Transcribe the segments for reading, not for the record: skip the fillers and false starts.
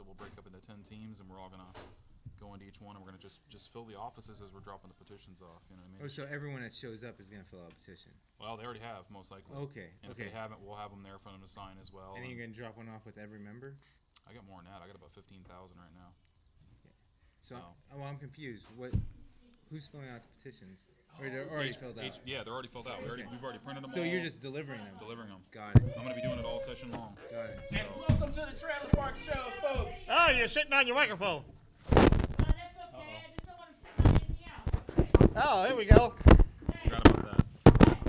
So we'll break up into 10 teams, and we're all gonna go into each one, and we're gonna just fill the offices as we're dropping the petitions off. You know what I mean? Oh, so everyone that shows up is gonna fill out a petition. Well, they already have, most likely. Okay. And if they haven't, we'll have them there for them to sign as well. And then you're gonna drop one off with every member. I got more than that. I got about 15,000 right now. So, well, I'm confused. Who's filling out the petitions? Or they're already filled out? Yeah, they're already filled out. We've already printed them all. So you're just delivering them? Delivering them. Got it. I'm going to be doing it all session long. Got it. So. And welcome to the Trailer Park Show, folks. Oh, you're sitting on your microphone. Well, that's okay. I just don't want him sitting on anything else. Oh, here we go. Forgot about that.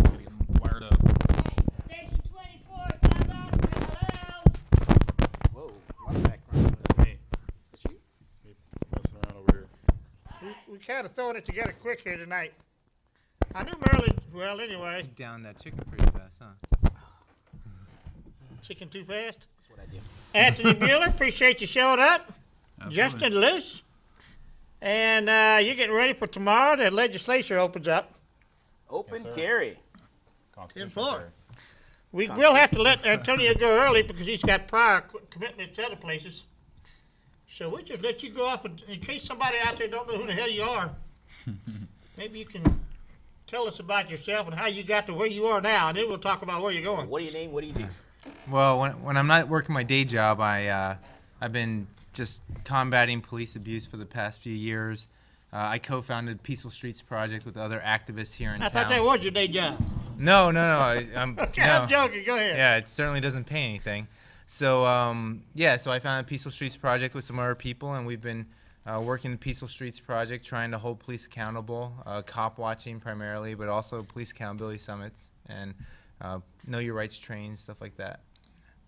Gotta get them wired up. Hey, Station 24, South Osprey, hello. Whoa, my background. That's me. That's you? Me messing around over here. We kind of throwing it together quick here tonight. I knew Merlin, well, anyway. Down that chicken pretty fast, huh? Chicken too fast. That's what I do. Anthony Buehler, appreciate you showing up. Absolutely. Justin Delosh. And you're getting ready for tomorrow. The legislature opens up. Open Yes, sir. carry. Constitutional four. carry. We will have to let Antonio go early because he's got prior commitments to other places. So we'll just let you go up in case somebody out there don't know who the hell you are. Maybe you can tell us about yourself and how you got to where you are now, and then we'll talk about where you're going. What do you name? What do you do? Well, when I'm not working my day job, I've been just combating police abuse for the past few years. I co-founded Peaceful Streets Project with other activists here in I town. thought that was your day job. No. I'm no. I'm joking. Go ahead. Yeah, it certainly doesn't pay anything. So so I founded Peaceful Streets Project with some other people, and we've been working the Peaceful Streets Project, trying to hold police accountable, cop watching primarily, but also police accountability summits and know your rights trains, stuff like that.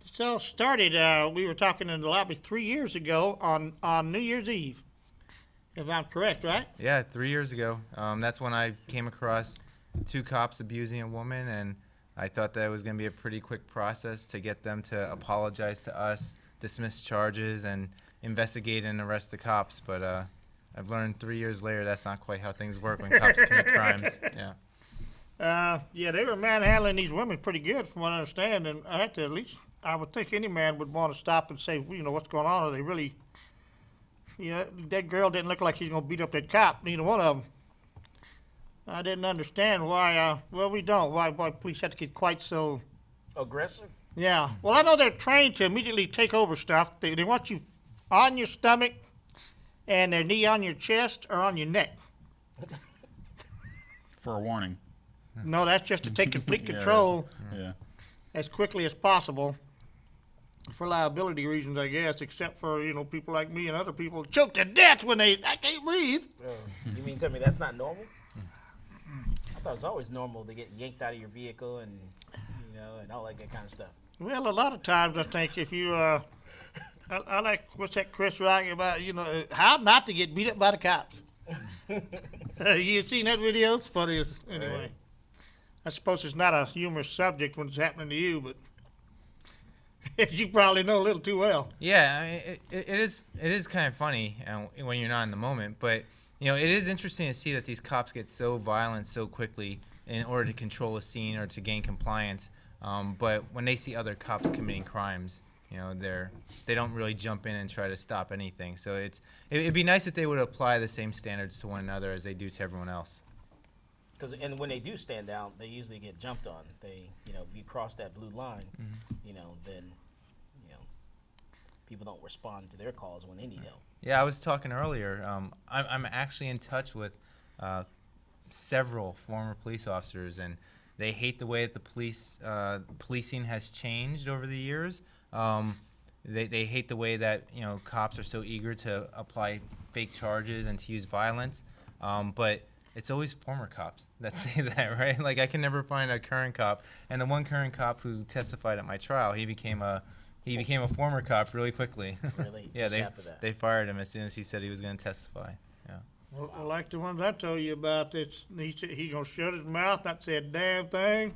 This all started, we were talking in the lobby 3 years ago on New Year's Eve, if I'm correct, right? Yeah, 3 years ago. That's when I came across 2 cops abusing a woman, and I thought that it was going to be a pretty quick process to get them to apologize to us, dismiss charges, and investigate and arrest the cops. But I've learned 3 years later that's not quite how things work when cops commit crimes. Yeah. Yeah, they were manhandling these women pretty good, from what I understand, and I had to at least, I would think any man would want to stop and say, well, you know, what's going on? Are they really, that girl didn't look like she's going to beat up that cop, neither one of them. I didn't understand why, why police had to get quite so. Aggressive? Yeah. Well, I know they're trained to immediately take over stuff. They want you on your stomach and their knee on your chest or on your neck. For a warning. No, that's just to take complete Yeah, control Yeah. as quickly as possible for liability reasons, I guess, except for, people like me and other people choke to death when I can't breathe. You mean tell me that's not normal? I thought it was always normal to get yanked out of your vehicle and, and all that kind of stuff. Well, a lot of times I think if you, I like, what's that Chris Rock about, how not to get beat up by the cops. You seen that video? It's funny anyway. Right. I suppose it's not a humorous subject when it's happening to you, but as you probably know a little too well. Yeah, I mean, it is kind of funny when you're not in the moment, but it is interesting to see that these cops get so violent so quickly in order to control a scene or to gain compliance. But when they see other cops committing crimes, they don't really jump in and try to stop anything. So it'd be nice if they would apply the same standards to one another as they do to everyone else. And when they do stand down, they usually get jumped on. They, if you cross that blue line, then, people don't respond to their calls when they need help. Yeah, I was talking earlier. I'm actually in touch with several former police officers, and they hate the way that the policing has changed over the years. They hate the way that cops are so eager to apply fake charges and to use violence. But it's always former cops that say that, right? Like, I can never find a current cop. And the one current cop who testified at my trial, he became a former cop really quickly. Really? Yeah, Just after that? they fired him as soon as he said he was going to testify. Yeah. Well, like the ones I told you about, he gonna shut his mouth, not say a damn thing,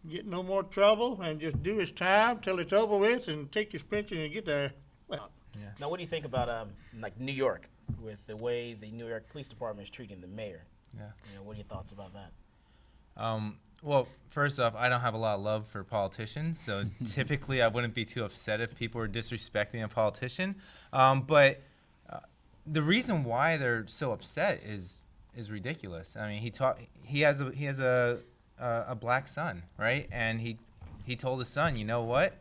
get no more trouble, and just do his time till it's over with, and take his pension and get there. Well, Yeah. Now, what do you think about like New York, with the way the New York Police Department is treating the mayor? Yeah. What are your thoughts about that? Well, first off, I don't have a lot of love for politicians, so typically I wouldn't be too upset if people were disrespecting a politician. But the reason why they're so upset is ridiculous. I mean, he has a black son, right? And he told his son, you know what?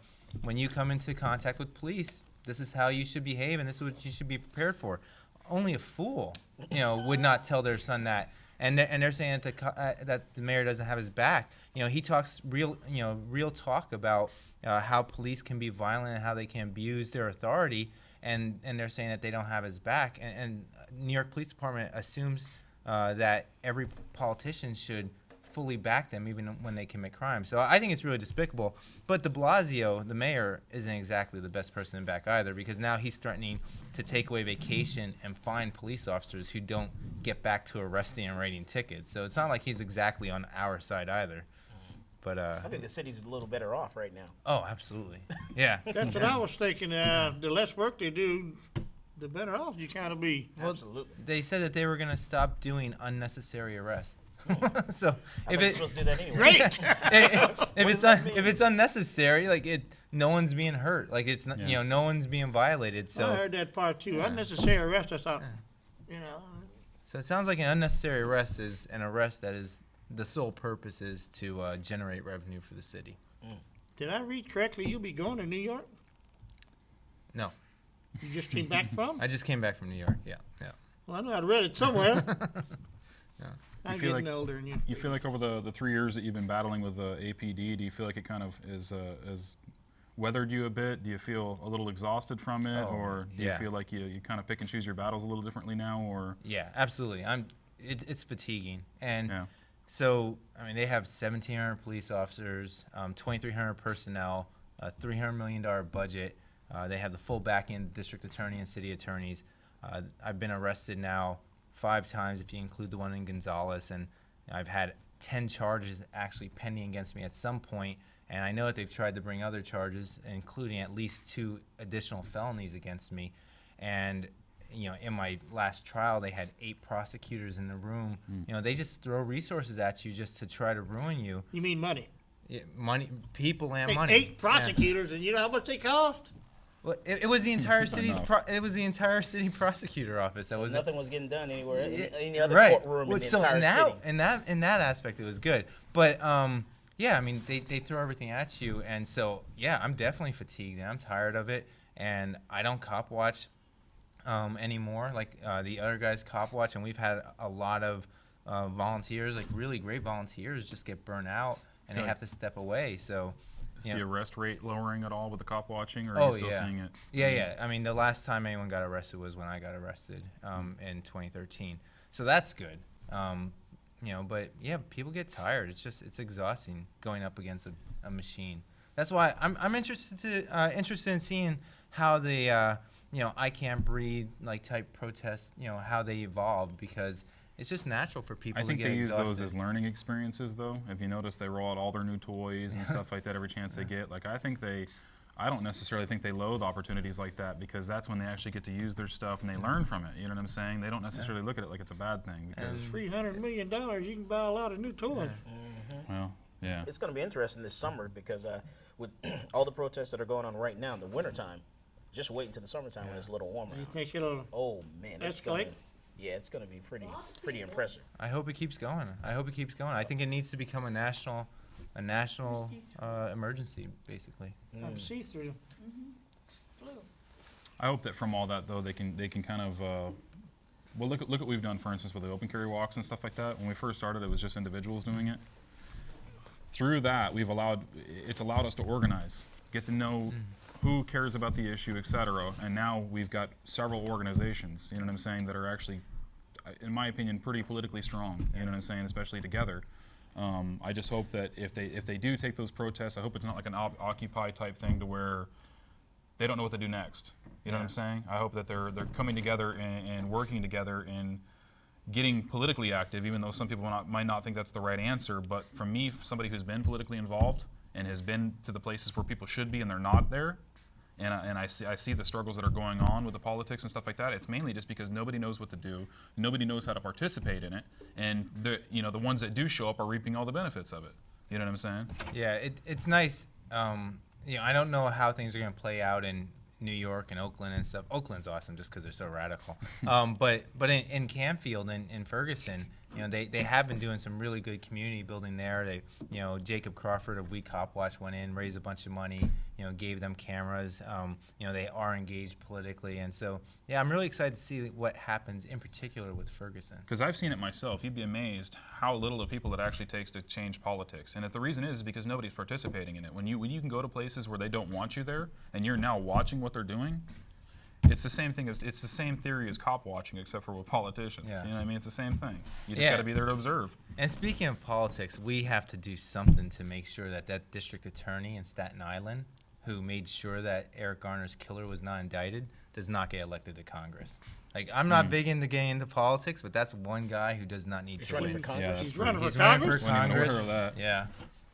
When you come into contact with police, this is how you should behave, and this is what you should be prepared for. Only a fool, would not tell their son that. And they're saying that the mayor doesn't have his back. He talks real talk about how police can be violent and how they can abuse their authority, and they're saying that they don't have his back. And New York Police Department assumes that every politician should fully back them even when they commit crimes. So I think it's really despicable. But de Blasio, the mayor, isn't exactly the best person back either, because now he's threatening to take away vacation and fine police officers who don't get back to arresting and writing tickets. So it's not like he's exactly on our side either. But I think the city's a little better off right now. oh, absolutely. Yeah. That's what I was thinking. The less work they do, the better off you kind of be. Absolutely. They said that they were going to stop doing unnecessary arrests. So How if am I it supposed to do that anyway? Great. if it's unnecessary, like no one's being hurt, like it's not, Yeah. no one's being violated. I So heard that part too. Unnecessary arrest. I thought, so it sounds like an unnecessary arrest is an arrest that is the sole purpose is to generate revenue for the city. Did I read correctly? You'll be going to New York? No, You just came back from? I just came back from New York. Yeah. Well, I know I'd read it somewhere. I'm feel getting like- older than you. You feel like over the 3 years that you've been battling with the APD, do you feel like it kind of is weathered you a bit? Do you feel a little exhausted from it, Oh, or do yeah. you feel like you kind of pick and choose your battles a little differently now, or Yeah, absolutely. It's fatiguing, and yeah? so I mean they have 1,700 police officers, 2,300 personnel, a $300 million budget. They have the full backing of the district attorney and city attorneys. I've been arrested now 5 times if you include the one in Gonzales, and I've had 10 charges actually pending against me at some point, and I know that they've tried to bring other charges, including at least 2 additional felonies against me. And in my last trial, they had 8 prosecutors in the room. They just throw resources at you just to try to ruin you. You mean money? Yeah, money, people, and Hey, money. 8 Yeah. prosecutors, and you know how much they cost? Well, it was the entire Not city's. enough. It was the entire city prosecutor office. That was Nothing was getting done anywhere, in any other right. courtroom Well, in the so entire city. in that aspect, it was good. But yeah, I mean, they throw everything at you, and so yeah, I'm definitely fatigued and I'm tired of it, and I don't cop watch anymore like the other guys cop watch, and we've had a lot of volunteers, like really great volunteers, just get burnt out and they Good. have to step away. So. Is Yeah. the arrest rate lowering at all with the cop watching, or are Oh, you still yeah. seeing it? Yeah. I mean, the last time anyone got arrested was when I got arrested in 2013. So that's good. But yeah, people get tired. It's exhausting going up against a machine. That's why I'm interested in seeing how the I Can't Breathe like type protests, how they evolve, because it's just natural for people I think to get they use exhausted. those as learning experiences, though. If you notice, they roll out all their new toys and stuff like that every chance they get. Like, I don't necessarily think they loathe opportunities like that, because that's when they actually get to use their stuff and they learn from it. You know what I'm saying? They don't necessarily look at it like it's a bad thing, because, $300 million, you can buy a lot of new toys. well, yeah. It's going to be interesting this summer because with all the protests that are going on right now in the wintertime, just wait until the summertime when it's a little warmer. Do you think it'll Oh man, it's gonna, escalate? yeah, it's going to be pretty impressive. I hope it keeps going. I think it needs to become a national emergency, basically. I'm see-through. I hope that from all that, though, they can kind of well, look what we've done, for instance, with the open carry walks and stuff like that. When we first started, it was just individuals doing it. Through that, it's allowed us to organize, get to know who cares about the issue, et cetera. And now we've got several organizations, you know what I'm saying, that are actually, in my opinion, pretty politically strong, you know what I'm saying, especially together. I just hope that if they do take those protests, I hope it's not like an Occupy type thing to where they don't know what to do next. You know what I'm saying? I hope that they're coming together and working together and getting politically active, even though some people might not think that's the right answer. But for me, somebody who's been politically involved and has been to the places where people should be and they're not there, and I see the struggles that are going on with the politics and stuff like that. It's mainly just because nobody knows what to do, nobody knows how to participate in it, and the ones that do show up are reaping all the benefits of it. You know what I'm saying? Yeah, it's nice. I don't know how things are going to play out in New York and Oakland and stuff. Oakland's awesome just because they're so radical. But in Campfield and in Ferguson, they have been doing some really good community building there. They, Jacob Crawford of We Cop Watch went in, raised a bunch of money, gave them cameras. They are engaged politically, and so yeah, I'm really excited to see what happens in particular with Ferguson. Because I've seen it myself. You'd be amazed how little of people it actually takes to change politics. And if the reason is because nobody's participating in it. When you can go to places where they don't want you there, and you're now watching what they're doing, it's the same thing it's the same theory as cop watching, except for with politicians. Yeah. You know what I mean? It's the same thing. You just Yeah. got to be there to observe. And speaking of politics, we have to do something to make sure that district attorney in Staten Island, who made sure that Eric Garner's killer was not indicted, does not get elected to Congress. Like, I'm not big into getting into politics, but that's one guy who does not need He's to running win. for Congress. Yeah, that's He's running He's for running Congress. for Wasn't even aware Congress. of that. Yeah,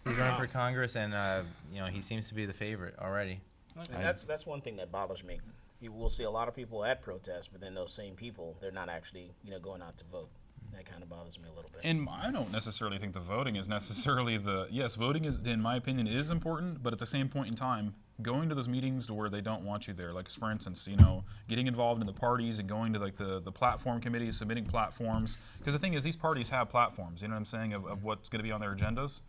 he's running for Congress, and he seems to be the favorite already. And that's one thing that bothers me. You will see a lot of people at protests, but then those same people, they're not actually, going out to vote. That kind of bothers me a little bit. And I don't necessarily think the voting is necessarily yes, voting is, in my opinion, is important, but at the same point in time, going to those meetings to where they don't want you there, like for instance, getting involved in the parties and going to like the platform committees, submitting platforms, because the thing is, these parties have platforms, you know what I'm saying, of what's going to be on their agendas.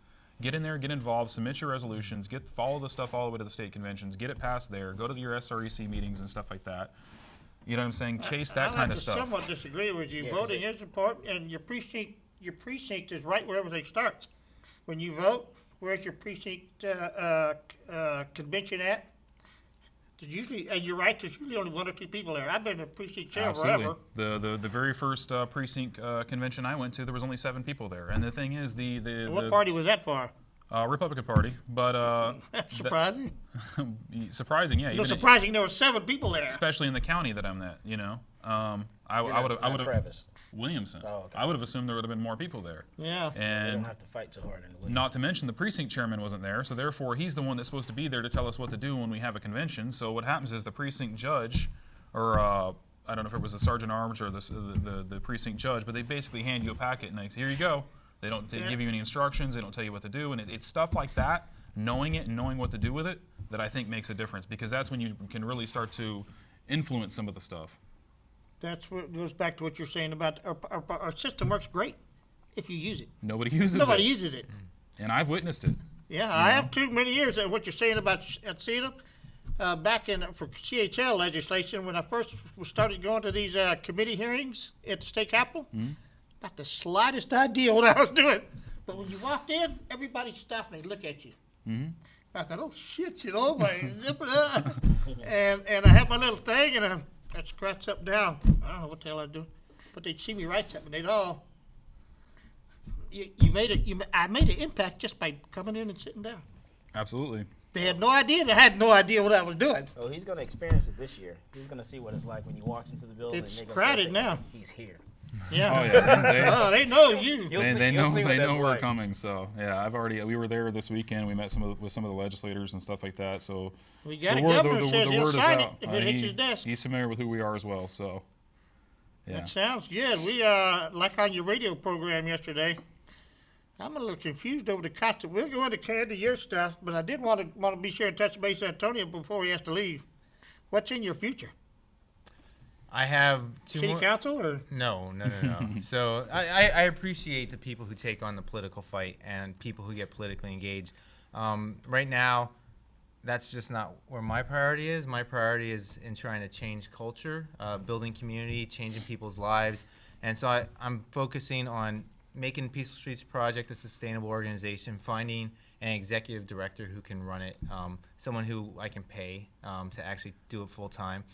Get in there, get involved, submit your resolutions, follow the stuff all the way to the state conventions, get it passed there, go to your SREC meetings and stuff like that. You know what I'm saying? Chase that kind of I stuff. somewhat disagree with you. Yeah, Voting is important, and your precinct is right where everything starts. When you vote, where's your precinct convention at? And you're right, there's usually only one or two people there. I've been a precinct chair Absolutely. forever. The very first precinct convention I went to, there was only 7 people there. And the thing is, What party was that for? Republican Party, but That's surprising. surprising, yeah. No, Even surprising there were 7 people there. especially in the county that I'm at, I would have Not Travis. Williamson. Oh, okay. I would have assumed there would have been more people there. Yeah. They don't And have to fight so hard. not to mention the precinct chairman wasn't there, so therefore he's the one that's supposed to be there to tell us what to do when we have a convention. So what happens is the precinct judge, or I don't know if it was the sergeant at arms or the precinct judge, but they basically hand you a packet and they say, here you go. They don't give you any instructions. They don't tell you what to do, and it's stuff like that, knowing it and knowing what to do with it, that I think makes a difference, because that's when you can really start to influence some of the stuff. That's what goes back to what you're saying about our system works great if you use it. Nobody uses Nobody it, uses it. and I've witnessed it. Yeah, I have too many years. And what you're saying about CETA, back for CHL legislation, when I first started going to these committee hearings at the state capitol, not the slightest idea what I was doing. But when you walked in, everybody stopped and they look at you. I thought, oh shit, my zip it up. and I had my little thing, and I'd scratch something down. I don't know what the hell I was doing, but they'd see me write something. They'd all, I made an impact just by coming in and sitting down. Absolutely. They had no idea. They had no idea what I was doing. Oh, he's going to experience it this year. He's going to see what it's like when he walks into the building. It's and they're gonna crowded say, now. He's here. Yeah. Oh yeah. Oh, they know you. You'll They see- know you'll see what they that's know we're like. coming. So yeah, we were there this weekend. We met with some of the legislators and stuff like that. So We got a governor who says he'll sign it if it hits his desk. He's familiar with who we are as well. So yeah. That sounds good. We like on your radio program yesterday. I'm a little confused over the costume. We'll go into your stuff, but I did want to be sure and touch base with Antonio before he has to leave. What's in your future? I have 2 City more. council or? No. So I appreciate the people who take on the political fight and people who get politically engaged. Right now, that's just not where my priority is. My priority is in trying to change culture, building community, changing people's lives. And so I'm focusing on making Peaceful Streets Project a sustainable organization, finding an executive director who can run it, someone who I can pay to actually do it full time.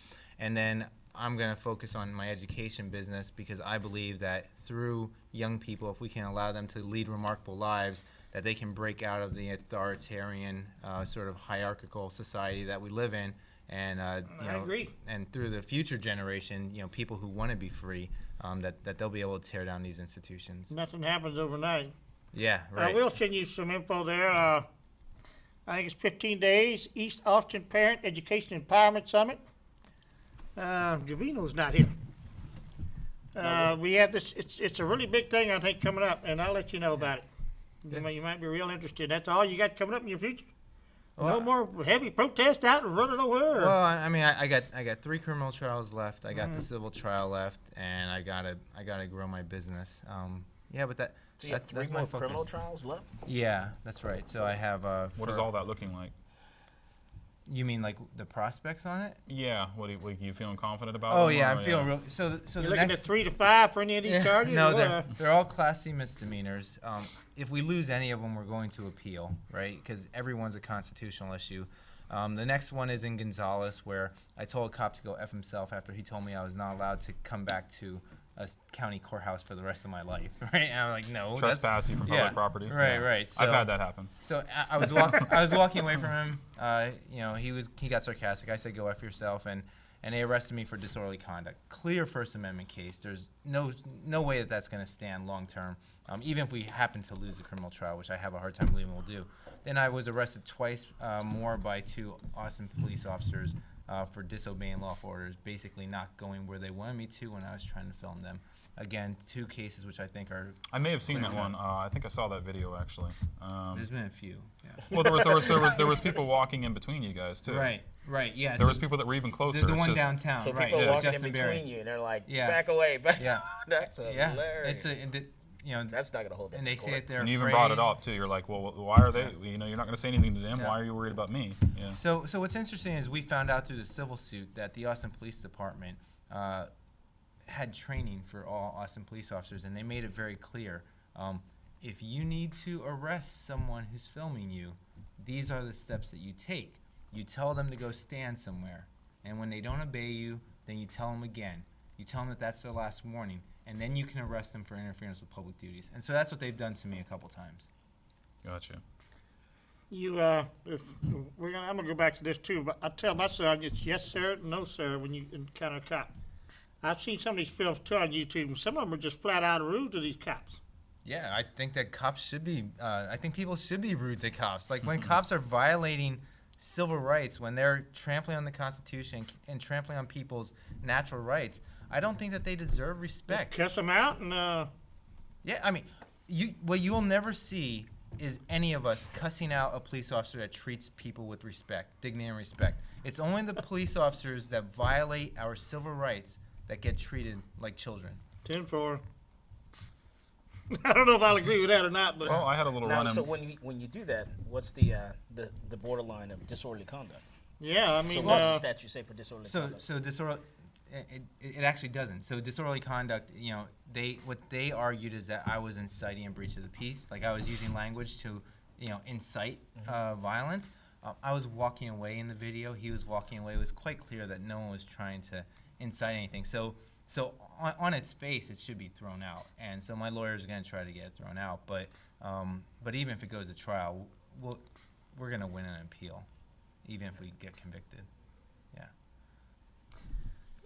And then I'm going to focus on my education business, because I believe that through young people, if we can allow them to lead remarkable lives, that they can break out of the authoritarian sort of hierarchical society that we live in, and I agree. And through the future generation, people who want to be free, that they'll be able to tear down these institutions. Nothing happens overnight. Yeah, right. I will send you some info there. I think it's 15 days, East Austin Parent Education Empowerment Summit. Gavino's not here. We have this, it's a really big thing, I think, coming up, and I'll let you know about it. You might be real interested. That's all you got coming up in your future? No more heavy protest out and running nowhere? Well, I mean, I got 3 criminal trials left. I got the civil trial left, and I gotta grow my business. Yeah, but So you have that's 3 my more focus. criminal trials left? Yeah, that's right. So I have. What is all that looking like? You mean like the prospects on it? Yeah. What are you feeling confident about? Oh them, yeah, or- I'm feeling real. So You're the looking next. at 3 to 5 for any of these charges? No, or they're all Class C misdemeanors. If we lose any of them, we're going to appeal, right? Because everyone's a constitutional issue. The next one is in Gonzales, where I told a cop to go F himself after he told me I was not allowed to come back to a county courthouse for the rest of my life, right? And I'm like, no. Trespassing from public property. Right, Yeah. right. So, I've had that happen. So I was walking away from him. He got sarcastic. I said, "Go F yourself," and they arrested me for disorderly conduct. Clear First Amendment case. There's no way that that's going to stand long term. Even if we happen to lose the criminal trial, which I have a hard time believing we'll do. Then I was arrested twice more by 2 Austin police officers for disobeying lawful orders, basically not going where they wanted me to when I was trying to film them. Again, 2 cases which I think are. I may have seen that one. I think I saw that video actually. There's been a few. Yeah. Well, there was people walking in between you guys too. Right. Yeah. There was people that were even closer. The It's one just- downtown. So right. people yeah. walking Justin in Berry. between you, and they're like, Yeah. back away, back. Yeah. That's Yeah. hilarious. That's not gonna hold up. and they in say court. that they're And you even afraid. brought it up too. You're like, well, why are they? You're not going to say anything to them. Yeah. Why are you worried about me? Yeah. So what's interesting is we found out through the civil suit that the Austin Police Department had training for all Austin police officers, and they made it very clear. If you need to arrest someone who's filming you, these are the steps that you take. You tell them to go stand somewhere, and when they don't obey you, then you tell them again. You tell them that that's their last warning, and then you can arrest them for interference with public duties. And so that's what they've done to me a couple times. Gotcha. I'm gonna go back to this too, but I tell my son it's yes sir, no sir when you encounter a cop. I've seen some of these films too on YouTube, and some of them are just flat out rude to these cops. Yeah, I think that cops should be. I think people should be rude to cops. Like when cops are violating civil rights, when they're trampling on the Constitution and trampling on people's natural rights, I don't think that they deserve respect. Cuss them out and Yeah, I mean, what you'll never see is any of us cussing out a police officer that treats people with respect, dignity, and respect. It's only the police officers that violate our civil rights that get treated like children. 10-4. I don't know if I'll agree with that or not, but Well, I had a little Now, run-in. so when you do that, what's the borderline of disorderly conduct? yeah, I So mean, what's the statute say for disorderly So conduct? disorderly, it actually doesn't. So disorderly conduct, what they argued is that I was inciting a breach of the peace, like I was using language to, incite violence. I was walking away in the video. He was walking away. It was quite clear that no one was trying to incite anything. So on its face, it should be thrown out. And so my lawyers are going to try to get it thrown out. But even if it goes to trial, we're going to win an appeal, even if we get convicted. Yeah.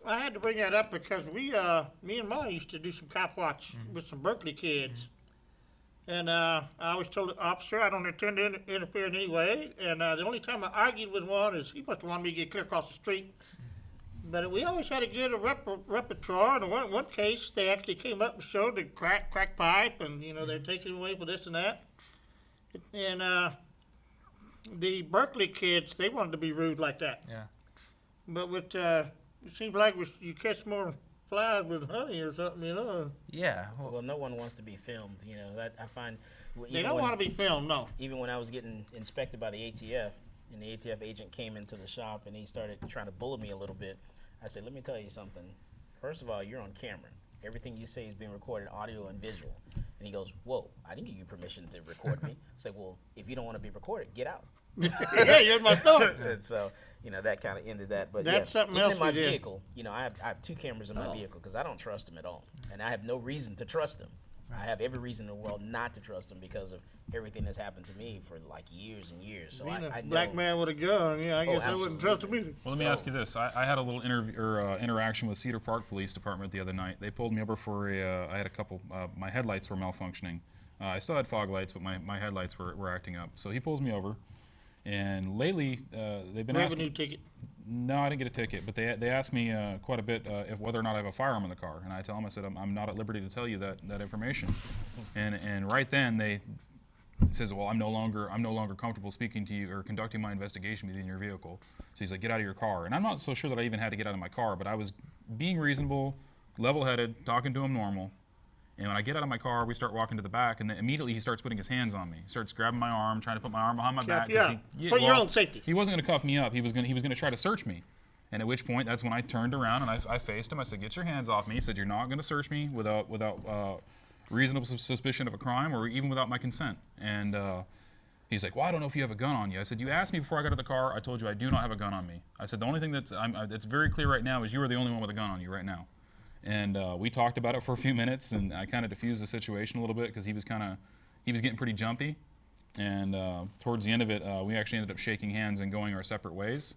I had to bring that up because me and Ma used to do some cop watch with some Berkeley kids. And I always told the officer I don't intend to interfere in any way. And the only time I argued with one is he must have wanted me to get clear across the street. But we always had a good repertoire. And in one case, they actually came up and showed the crack pipe, and they're taking away for this and that. And the Berkeley kids, they wanted to be rude like that. Yeah. But with it seems like you catch more flies with honey or something, Yeah. Well, no one wants to be filmed. That I find. They don't want to be filmed, no. Even when I was getting inspected by the ATF, and the ATF agent came into the shop and he started trying to bully me a little bit, I said, let me tell you something. First of all, you're on camera. Everything you say is being recorded, audio and visual. And he goes, whoa, I didn't give you permission to record me. I said, well, if you don't want to be recorded, get out. Yeah, you're my thumb. And so, that kind of ended that. But That's yeah, something even else in my we did. vehicle, I have 2 cameras in my vehicle because I don't trust them at all. And I have no reason to trust them. I have every reason in the world not to trust them because of everything that's happened to me for like years and years. So Being I a know. black man with a gun, I guess I wouldn't trust him either. Well, let me ask you this. I had a little interaction with Cedar Park Police Department the other night. They pulled me over for I had a couple, my headlights were malfunctioning. I still had fog lights, but my headlights were acting up. So he pulls me over, And lately, they've been Revenue asking. ticket. No, I didn't get a ticket, but they asked me quite a bit if whether or not I have a firearm in the car, and I tell them, I said I'm not at liberty to tell you that information, and right then they says, well, I'm no longer comfortable speaking to you or conducting my investigation within your vehicle. So he's like, get out of your car, and I'm not so sure that I even had to get out of my car, but I was being reasonable, level-headed, talking to him normal. And when I get out of my car, we start walking to the back, and then immediately he starts putting his hands on me. He starts grabbing my arm, trying to put my arm behind my back. 'Cause Yeah, for your own safety. He wasn't going to cuff me up. He was going to try to search me. And at which point, that's when I turned around and I faced him. I said, "Get your hands off me." He said, "You're not going to search me without reasonable suspicion of a crime or even without my consent." And he's like, "Well, I don't know if you have a gun on you." I said, "You asked me before I got out of the car. I told you I do not have a gun on me." I said, "The only thing that's very clear right now is you are the only one with a gun on you right now." And we talked about it for a few minutes, and I kind of diffused the situation a little bit because he was getting pretty jumpy. And towards the end of it, we actually ended up shaking hands and going our separate ways.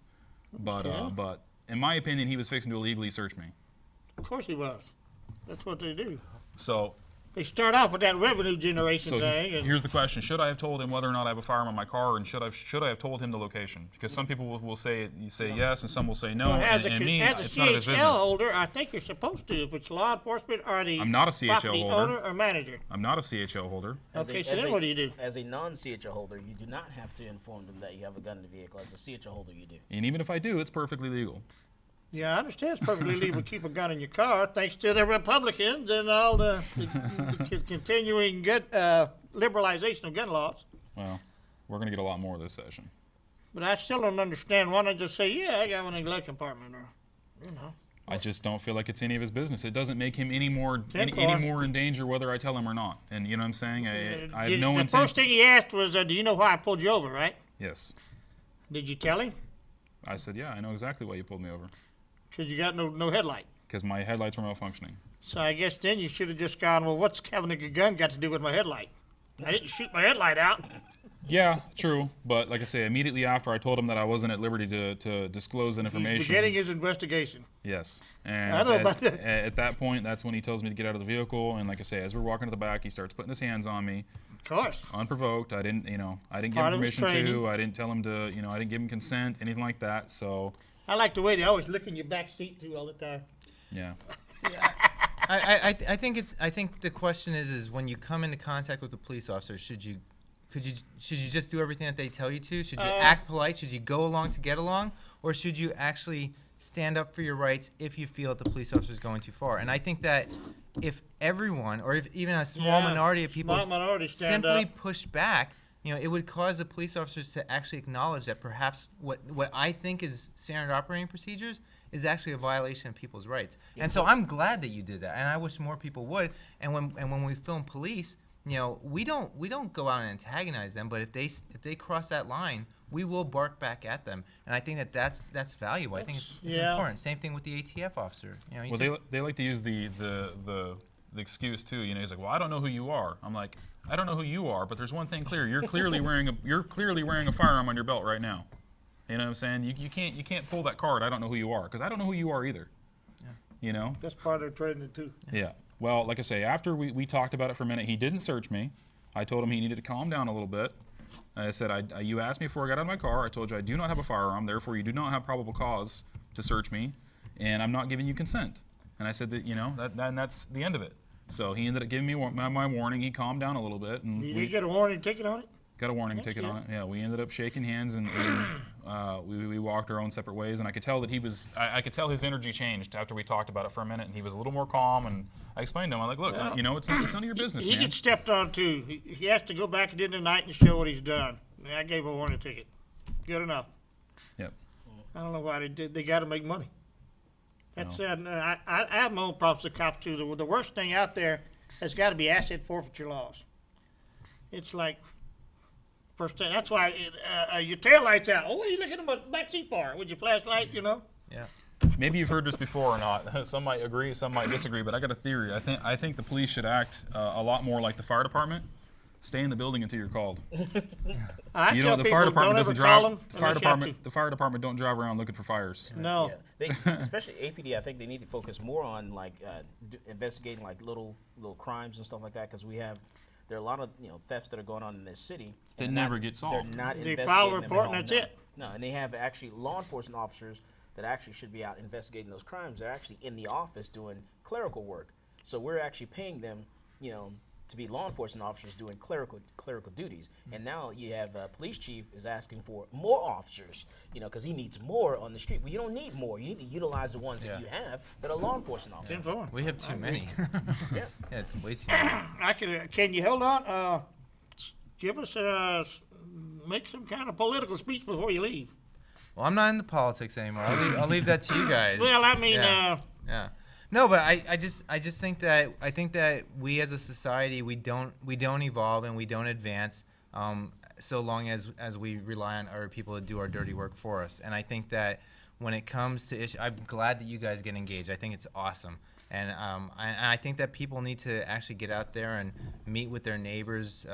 But in my opinion, he was fixing to illegally search me. Of course he was. That's what they do. So They start off with that revenue generation So thing. And here's the question: should I have told him whether or not I have a firearm in my car, and should I have told him the location? Because some people will say yes, and some will say no. well, as and a me, as it's a none of his CHL business. holder, I think you're supposed to, if it's law enforcement or the I'm not a CHL property holder. owner or manager. I'm not a CHL holder. Okay, so then what do you do? As a non-CHL holder, you do not have to inform them that you have a gun in the vehicle. As a CHL holder, you do. And even if I do, it's perfectly legal. Yeah, I understand it's perfectly legal to keep a gun in your car, thanks to the Republicans and all the continuing good liberalization of gun laws. Well, we're gonna get a lot more this session. But I still don't understand. Why not just say, yeah, I got one in the glove compartment, or, you know. I just don't feel like it's any of his business. It doesn't make him any more in danger whether I tell him or not. And you know what I'm saying? I have no The intent. first thing he asked was, do you know why I pulled you over, right? Yes, Did you tell him? I said, yeah, I know exactly why you pulled me over. Because you got no headlight. Because my headlights were malfunctioning. So I guess then you should have just gone, well, what's having a gun got to do with my headlight? I didn't shoot my headlight out. Yeah, true. But like I say, immediately after I told him that I wasn't at liberty to disclose that information. He's beginning his investigation. Yes. And I know about that. At that point, that's when he tells me to get out of the vehicle. And like I say, as we're walking to the back, he starts putting his hands on me, Of course. unprovoked. I didn't give him Part of his permission training. to. I didn't tell him to. I didn't give him consent, anything like that. So, I like the way they always look in your back seat, too, all the time. yeah. I think the question is when you come into contact with a police officer, should you just do everything that they tell you to? Should you act polite? Should you go along to get along, or should you actually stand up for your rights if you feel that the police officer is going too far? And I think that if everyone, or if even a small Yeah, minority of people small minority stand simply up. push back, it would cause the police officers to actually acknowledge that perhaps what I think is standard operating procedures is actually a violation of people's rights. And so I'm glad that you did that, and I wish more people would. And when we film police, we don't go out and antagonize them, but if they cross that line, we will bark back at them. And I think that's valuable. I think it's Yeah. important. Same thing with the ATF officer. Well, they like to use the excuse too. He's like, well, I don't know who you are. I'm like, I don't know who you are, but there's one thing clear. You're clearly wearing a firearm on your belt right now. You know what I'm saying? You can't pull that card. I don't know who you are, because I don't know who you are either. Yeah. That's part of their training, too. Yeah. Well, like I say, after we talked about it for a minute, he didn't search me. I told him he needed to calm down a little bit. I said, you asked me before I got out of my car. I told you I do not have a firearm, therefore you do not have probable cause to search me, and I'm not giving you consent. And I said that, and that's the end of it. So he ended up giving me my warning. He calmed down a little bit, and Did we you get a warning ticket on it? got a warning ticket good. on it. Yeah, we ended up shaking hands, and we walked our own separate ways. And I could tell that I could tell his energy changed after we talked about it for a minute, and he was a little more calm. And I explained to him, I'm like, look, it's none of your business, He man. gets stepped on, too. He has to go back at the end of the night and show what he's done. And I gave him a warning ticket. Good enough. Yep. I don't know why they did. They got to make money. That's No. I have my own problems with cops, too. The worst thing out there has got to be asset forfeiture laws. It's like, first thing, that's why your tail light's out. Oh, what are you looking at my backseat for? With your flashlight, Yeah. Maybe you've heard this before or not. Some might agree, some might disagree, but I got a theory. I think the police should act a lot more like the fire department. Stay in the building until you're called. I You tell know, the people, fire department don't doesn't ever call drive. them The fire unless you have department. The fire department don't drive around looking for fires. to. No. Yeah, especially APD. I think they need to focus more on investigating like little crimes and stuff like that, because we have there are a lot of thefts that are going on in this city That and never get solved. They're not They investigating file a them at report all. and that's No. it. No, and they have actually law enforcement officers that actually should be out investigating those crimes. They're actually in the office doing clerical work. So we're actually paying them, to be law enforcement officers doing clerical duties. And now you have police chief is asking for more officers, because he needs more on the street. Well, you don't need more. You need to utilize the ones that you have that are law enforcement officers. 10-4. We have too many. Yeah. Yeah, it's way too many. Actually, can you hold on? Give us make some kind of political speech before you leave. Well, I'm not into politics anymore. I'll leave that to you guys. Well, I mean, Yeah. No, but I just think that we as a society we don't evolve and we don't advance so long as we rely on other people to do our dirty work for us. And I think that when it comes to issues, I'm glad that you guys get engaged. I think it's awesome. And I think that people need to actually get out there and meet with their neighbors,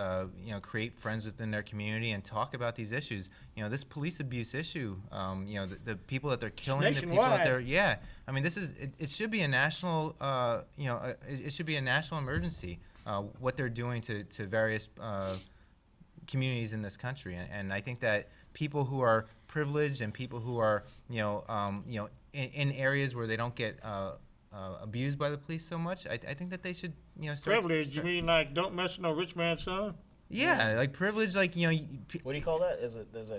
create friends within their community and talk about these issues. This police abuse issue, the people that they're killing, the people that they're, I mean, it should be a national, it should be a national emergency, what they're doing to various communities in this country. And I think that people who are privileged and people who are, in areas where they don't get abused by the police so much, I think that they should, start. privilege. You mean like don't mess with no rich man's son? Yeah, like privilege, like What What do you call that? There's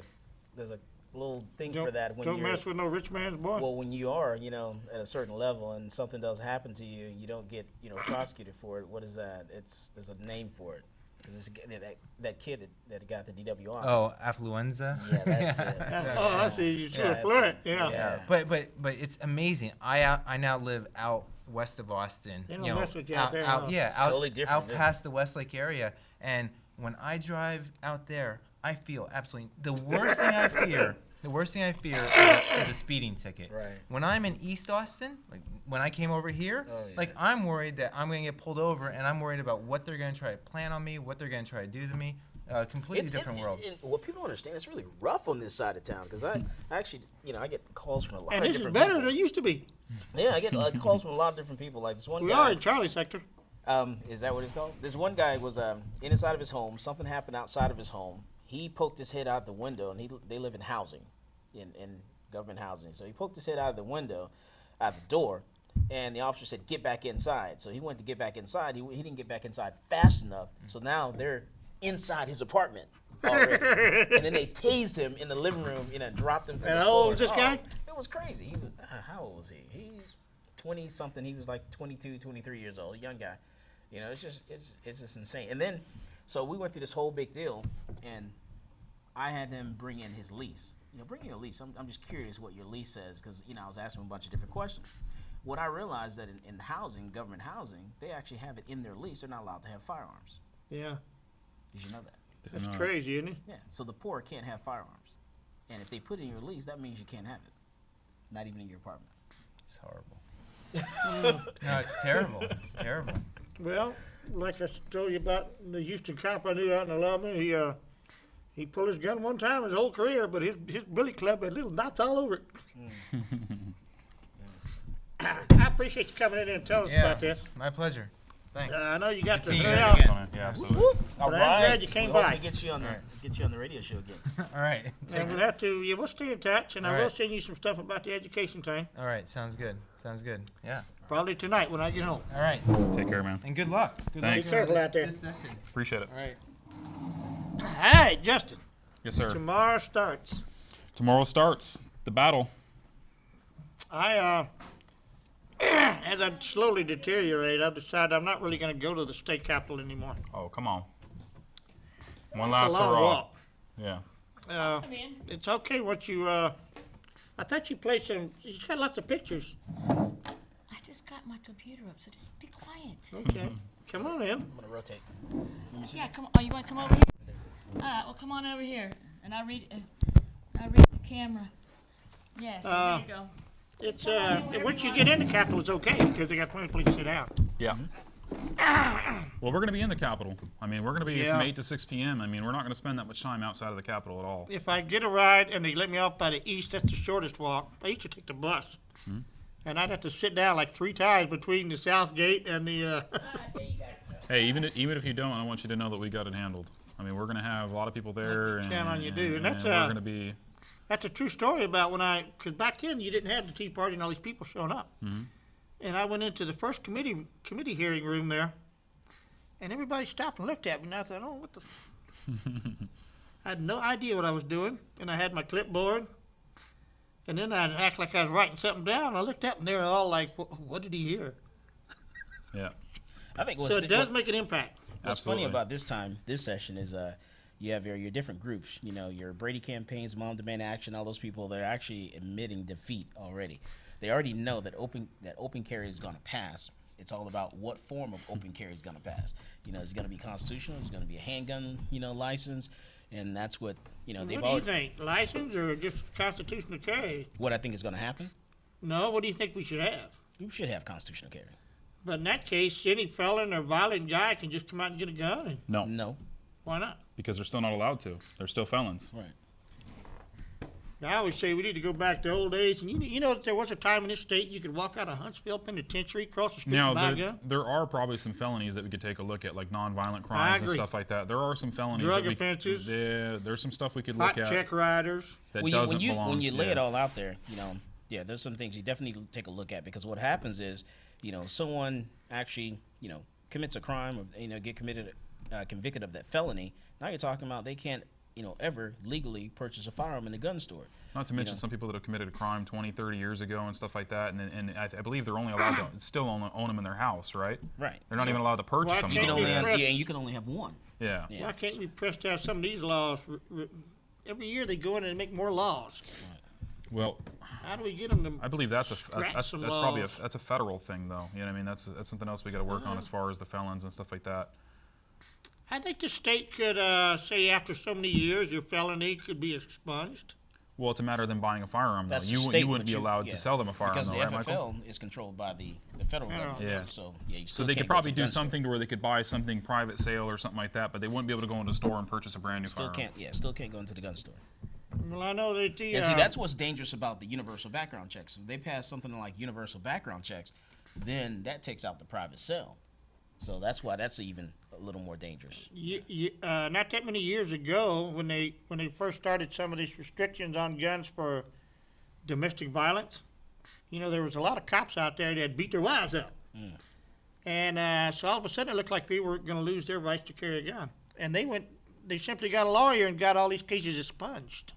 a little thing for that when Don't you're mess with no rich man's boy. well, when you are, at a certain level and something does happen to you and you don't get, prosecuted for it, what is that? There's a name for it. 'Cause that kid that got the DWI. Oh, affluenza. Yeah, that's it. Oh, I see. You Yeah, should flirt. that's it. Yeah. But it's amazing. I now live out west of Austin. They don't mess with you out there, out, huh? yeah, It's out, totally different, out isn't it? past the Westlake area. And when I drive out there, I feel absolutely the worst thing I fear. The worst thing I fear is a speeding ticket. Right. When I'm in East Austin, like when I came over here, Oh, yeah. like I'm worried that I'm going to get pulled over, and I'm worried about what they're going to try to plan on me, what they're going to try to do to me. Completely different world. What people don't understand, it's really rough on this side of town because I actually, I get calls from a lot And of this is different better people. than it used to be. Yeah, I get calls from a lot of different people. Like this one We guy. are in Charlie sector. Is that what it's called? This one guy was inside of his home. Something happened outside of his home. He poked his head out the window, and they live in housing, in government housing. So he poked his head out of the window, out the door, and the officer said, "Get back inside." So he went to get back inside. He didn't get back inside fast enough. So now they're inside his apartment already. And then they tased him in the living room, dropped him to And the how floor. old is this guy? It was crazy. He was, how old was he? He's 20 something. He was like 22, 23 years old, a young guy. It's just insane. And then, so we went through this whole big deal, and I had them bring in his lease. Bring in your lease. I'm just curious what your lease says because, I was asking him a bunch of different questions. What I realized that in housing, government housing, they actually have it in their lease. They're not allowed to have firearms. Yeah. Did you know that? That's crazy, isn't it? Yeah. So the poor can't have firearms. And if they put it in your lease, that means you can't have it. Not even in your apartment. It's horrible. No, it's terrible. It's terrible. Well, like I told you about the Houston cop I knew out in Alabama, he pulled his gun one time his whole career, but his billy club had little dots all over it. I appreciate you coming in and telling us about this. My pleasure. Thanks. I know you got to see you throw again. out, Yeah, absolutely. All but I'm glad you came we hope by. to get you on the radio show again. All right. And we'll have to, we'll stay in touch, and I will Alright. send you some stuff about the education thing, All right. Sounds good. Sounds good. Yeah. probably tonight when I get home. All right. Take care, man. And good luck. Good Thanks. luck. Be careful out there. This session. Appreciate it. All right. All right, Justin, Yes, sir. tomorrow starts. Tomorrow starts the battle. As I slowly deteriorate, I've decided I'm not really going to go to the state capitol anymore. Oh, come on. One It's last a long hurrah. walk. Yeah. Come in. It's okay what you, I thought you played some, you've got lots of pictures. I just got my computer up, so just be quiet. Okay, come on in. I'm going to rotate. Yeah, come on. Oh, you want to come over here? All right, well, come on over here, and I'll read the camera. Yes, there you go. It's, once you get in the capitol, it's okay, because they got plenty of place to sit down. Yeah. Well, we're going to be in the Capitol. I mean, we're going to be Yeah. from 8 to 6 p.m. I mean, we're not going to spend that much time outside of the Capitol at all. If I get a ride and they let me off by the east, that's the shortest walk. I used to take the bus. And I'd have to sit down like 3 times between the south gate and the, All right, there you go. Hey, even if you don't, I want you to know that we got it handled. I mean, we're going to have a lot of people there, and, Count on you, dude. And that's, we're going to be. That's a true story about because back then you didn't have the Tea Party and all these people showing up. Mm-hmm. And I went into the first committee hearing room there, and everybody stopped and looked at me, and I thought, oh, what the? I had no idea what I was doing, and I had my clipboard, and then I'd act like I was writing something down. I looked up, and they were all like, what did he hear? Yeah. I think So it does make an impact. What's Absolutely. funny about this session is you have your different groups. You know, your Brady campaigns, Mom Demand Action, all those people. They're actually admitting defeat already. They already know that open carry is going to pass. It's all about what form of open carry is going to pass. You know, it's going to be constitutional. It's going to be a handgun, license, and that's what they've What do you already. think? License or just constitutional carry? What I think is going to happen. No, what do you think we should have? You should have constitutional carry. But in that case, any felon or violent guy can just come out and get a gun. And No, No. why not? because they're still not allowed to. They're still felons. Right. I always say we need to go back to old days. And you know that there was a time in this state you could walk out of Huntsville Penitentiary, cross the street, Now, and buy a gun. there are probably some felonies that we could take a look at, like nonviolent crimes and agree. stuff like that. There are some felonies. Drug that we, offenses. Yeah, there's some stuff we could Hot look at check riders. that when doesn't you belong. when you lay yeah. it all out there, there's some things you definitely need to take a look at, because what happens is, someone actually, commits a crime or get convicted of that felony. Now you're talking about they can't, ever legally purchase a firearm in a gun store. Not to mention some people that have committed a crime 20, 30 years ago and stuff like that, and I believe they're only allowed to still own them in their house, right? Right. They're not even allowed to purchase Why them. You can can't though. only Yeah. have, and you can only have one. Yeah. Yeah. Why can't we press to have some of these laws? Every year they go in and make more laws. Well, How do we get them to? I believe that's Scratch some probably laws. that's a federal thing, though. You know what I mean? That's something else we got to work on as far as the felons and stuff like that. I think the state could say after so many years your felony could be expunged. Well, it's a matter of them buying a firearm, though. That's the You state, wouldn't but be allowed yeah, to sell them a firearm, because though, the right, FFL Michael? is controlled by the federal government. Yeah. So yeah, you So still they can't could go probably to a do gun store. something to where they could buy something private sale or something like that, but they wouldn't be able to go into the store and purchase a brand new Still firearm. can't go into the gun store. Well, I know that the And see, that's what's dangerous about the universal background checks. If they pass something like universal background checks, then that takes out the private sale. So that's why that's even a little more dangerous. not that many years ago when they first started some of these restrictions on guns for domestic violence. There was a lot of cops out there that beat their wives up. And so all of a sudden it looked like they were going to lose their rights to carry a gun. And they simply got a lawyer and got all these cases expunged.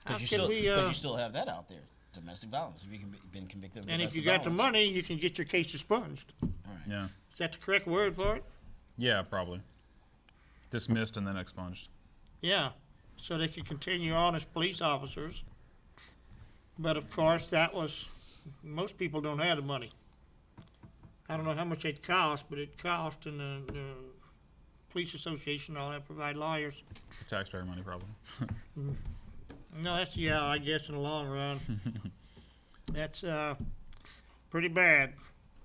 How Because can we, you still have that out there, domestic violence. If you've been convicted of and if domestic you got the violence. money, you can get your case expunged. Yeah. Is that the correct word for it? Yeah, probably. Dismissed and then expunged. Yeah. So they could continue on as police officers. But of course, most people don't have the money. I don't know how much it cost, but it cost, and the police association and all that provide lawyers. Taxpayer money, probably. No, I guess in the long run. That's pretty bad.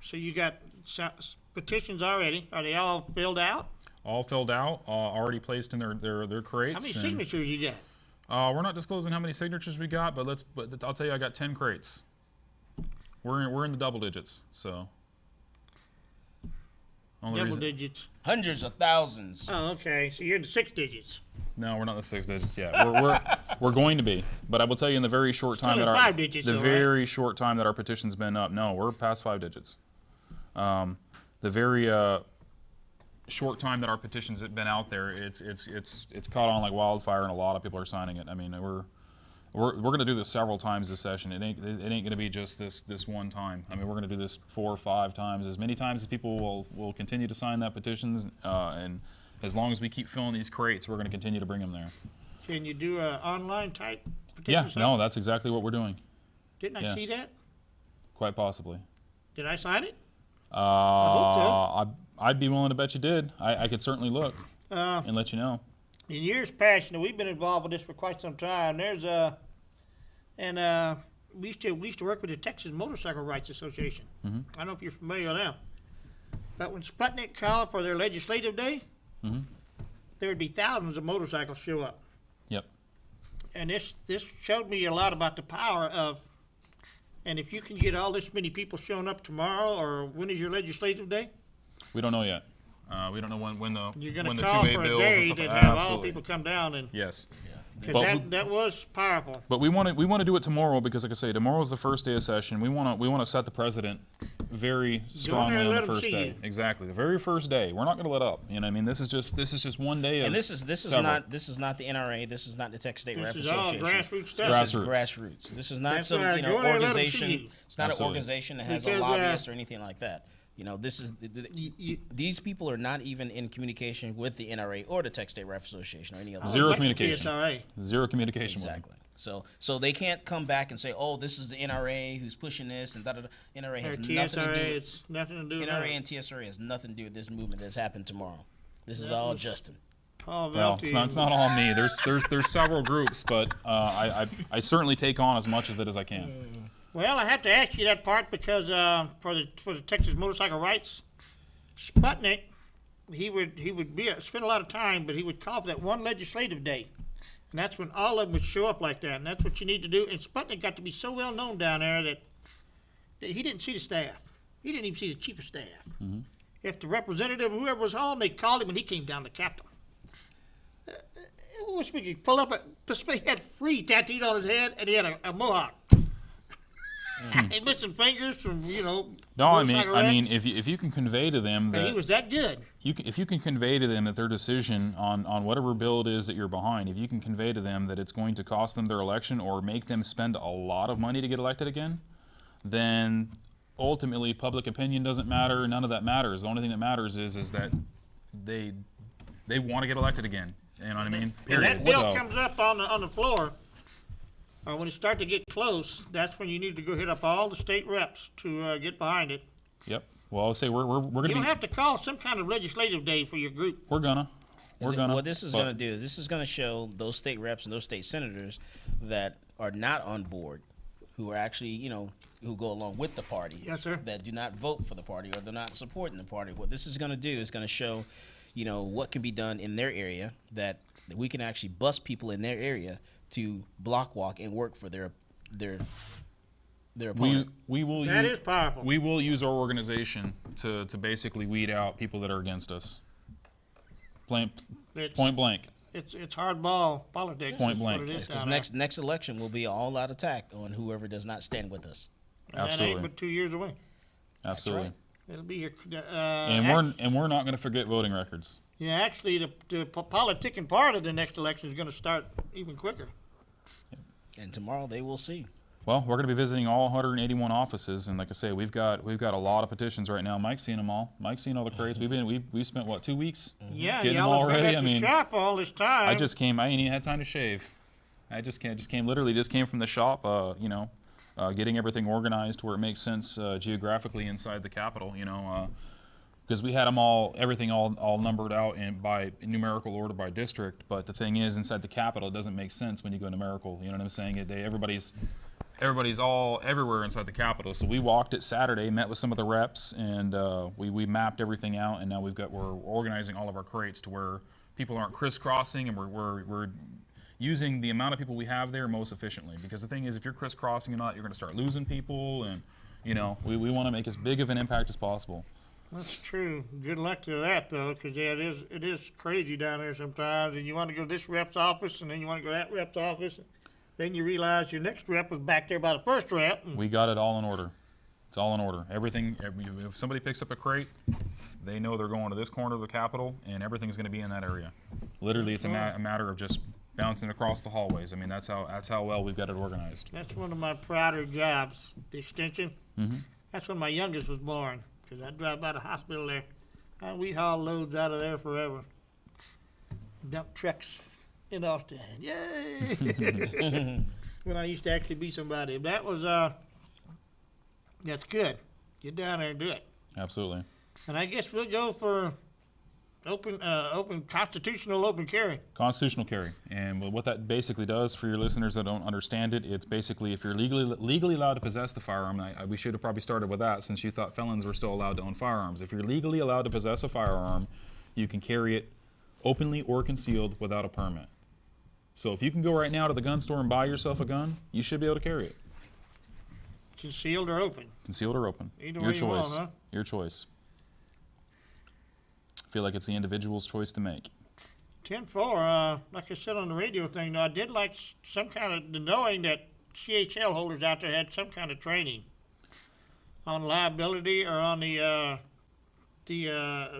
So you got petitions already. Are they all filled out? All filled out, already placed in their crates. How many and, signatures you got? We're not disclosing how many signatures we got, but I'll tell you, I got 10 crates. We're in the double digits, so. Only Double reason- digits. Hundreds of thousands. Oh, okay. So you're in the 6 digits. No, we're not in the 6 digits yet. We're going to be, but I will tell you in the very short time Still that in our 5 digits, though, right? very short time that our petition's been up. No, we're past 5 digits. The very short time that our petitions have been out there, it's caught on like wildfire, and a lot of people are signing it. I mean, we're going to do this several times this session. It ain't going to be just this one time. I mean, we're going to do this 4 or 5 times, as many times as people will continue to sign that petitions, and as long as we keep filling these crates, we're going to continue to bring them there. Can you do an online type Yeah, petition? no, that's exactly what we're doing. Didn't I yeah. see that? Quite possibly. Did I sign it? I'd be willing to bet you did. I could certainly look Uh, and let you know. in years past, we've been involved with this for quite some time. We used to work with the Texas Motorcycle Rights Association. Mm-hmm. I don't know if you're familiar with them. But when Sputnik called for their legislative day, Mm-hmm. there would be thousands of motorcycles show up. Yep. And this showed me a lot about the power of, and if you can get all this many people showing up tomorrow, or when is your legislative day? We don't know yet. We don't know when You're when gonna the call 2A for a bills and day stuff. that have all Absolutely. people come down and, Yes. cause But that was powerful. But we want to do it tomorrow because, like I say, tomorrow is the first day of session. We want to set the precedent very strongly and on let the 'em first see day. you. Exactly, the very first day. We're not going to let up. You know, what I mean, this is just one day of And this is several. not the NRA. This is not the Texas State This Rep is all Association. grassroots stuff. This is Grassroots. grassroots. This is not That's some right. Go in there and let 'em see organization. you. It's not Absolutely. an organization that has Because, a lobbyist or anything like that. You know, this is You, these people are not even in communication with the NRA or the Texas State Rep Association or any other. Zero election communication. TSRA. Zero communication. with them. Exactly. So they can't come back and say, "Oh, this is the NRA who's pushing this," and da da da. NRA Or has nothing to TSRA, do. it's nothing to do with NRA that. and TSRA has nothing to do with this movement that's happened tomorrow. This is That all was- Justin. Paul Well, Velty it's not all me. There's several groups, but I certainly take on as much of it as I can. Well, I have to ask you that part because for the Texas motorcycle rights, Sputnik, he would spend a lot of time, but he would call for that one legislative day, and that's when all of them would show up like that, and that's what you need to do. And Sputnik got to be so well known down there that he didn't see the staff. He didn't even see the chief of staff. If the representative, whoever was home, they called him, and he came down to the Capitol. I wish we could pull up he had free tattooed on his head, and he had a mohawk. And missing fingers from, No, I motorcycle mean, wrecks. if you can convey to them And he that was that good. if you can convey to them that their decision on whatever bill it is that you're behind, if you can convey to them that it's going to cost them their election or make them spend a lot of money to get elected again, then ultimately public opinion doesn't matter. None of that matters. The only thing that matters is that they want to get elected again. You know what I mean? When Period. that bill So- comes up on the floor, or when it starts to get close, that's when you need to go hit up all the state reps to get behind it. Yep. Well, I'll say we're You gonna don't be have to call some kind of legislative day for your group. we're gonna. What this is but- going to do, this is going to show those state reps and those state senators that are not on board, who are actually, who go along with the party. Yes, sir. That do not vote for the party or they're not supporting the party. What this is going to do is going to show, what can be done in their area that we can actually bust people in their area to block walk and work for their opponent. We will That use, is powerful. we will use our organization to basically weed out people that are against us. Point blank. It's hardball politics. Point is blank. What it is Because down next election will be an all-out attack on whoever does not stand with us. there. And that Absolutely. ain't but 2 years away. Absolutely. right. It'll be your. And we're not going to forget voting records. Yeah, actually, the politicking part of the next election is going to start even quicker. And tomorrow they will see. Well, we're going to be visiting all 181 offices, and like I say, we've got a lot of petitions right now. Mike's seen them all. Mike's seen all the crates. We spent what 2 weeks? Yeah, Getting them y'all have been already? at I the mean, shop all this time. I ain't even had time to shave. I just came from the shop. Getting everything organized where it makes sense geographically inside the Capitol. Because we had everything all numbered out by numerical order by district. But the thing is, inside the Capitol, it doesn't make sense when you go numerical. You know what I'm saying? Everybody's all everywhere inside the Capitol. So we walked it Saturday, met with some of the reps, and we mapped everything out. And now we're organizing all of our crates to where people aren't crisscrossing, and we're using the amount of people we have there most efficiently. Because the thing is, if you're crisscrossing or not, you're going to start losing people, and we want to make as big of an impact as possible. That's true. Good luck to that, though, because it is crazy down there sometimes. And you want to go to this rep's office, and then you want to go to that rep's office. Then you realize your next rep was back there by the first rep. And We got it all in order. It's all in order. If somebody picks up a crate, they know they're going to this corner of the Capitol, and everything's going to be in that area. Literally, it's a matter of just bouncing across the hallways. I mean, that's how well we've got it organized. that's one of my prouder jobs, the extension. That's when my youngest was born, because I drive by the hospital there. And we haul loads out of there forever. Dump trucks in Austin. Yay! When I used to actually be somebody. That was, that's good. Get down there and do it. Absolutely. And I guess we'll go for constitutional open carry. Constitutional carry. And what that basically does, for your listeners that don't understand it, it's basically if you're legally allowed to possess the firearm, we should have probably started with that since you thought felons were still allowed to own firearms. If you're legally allowed to possess a firearm, you can carry it openly or concealed without a permit. So if you can go right now to the gun store and buy yourself a gun, you should be able to carry it. Concealed or open. Concealed or open. Either Your way you want, choice. huh? Your choice. I feel like it's the individual's choice to make. 10-4, like I said on the radio thing, though, I did like some kind of the knowing that CHL holders out there had some kind of training on liability or on the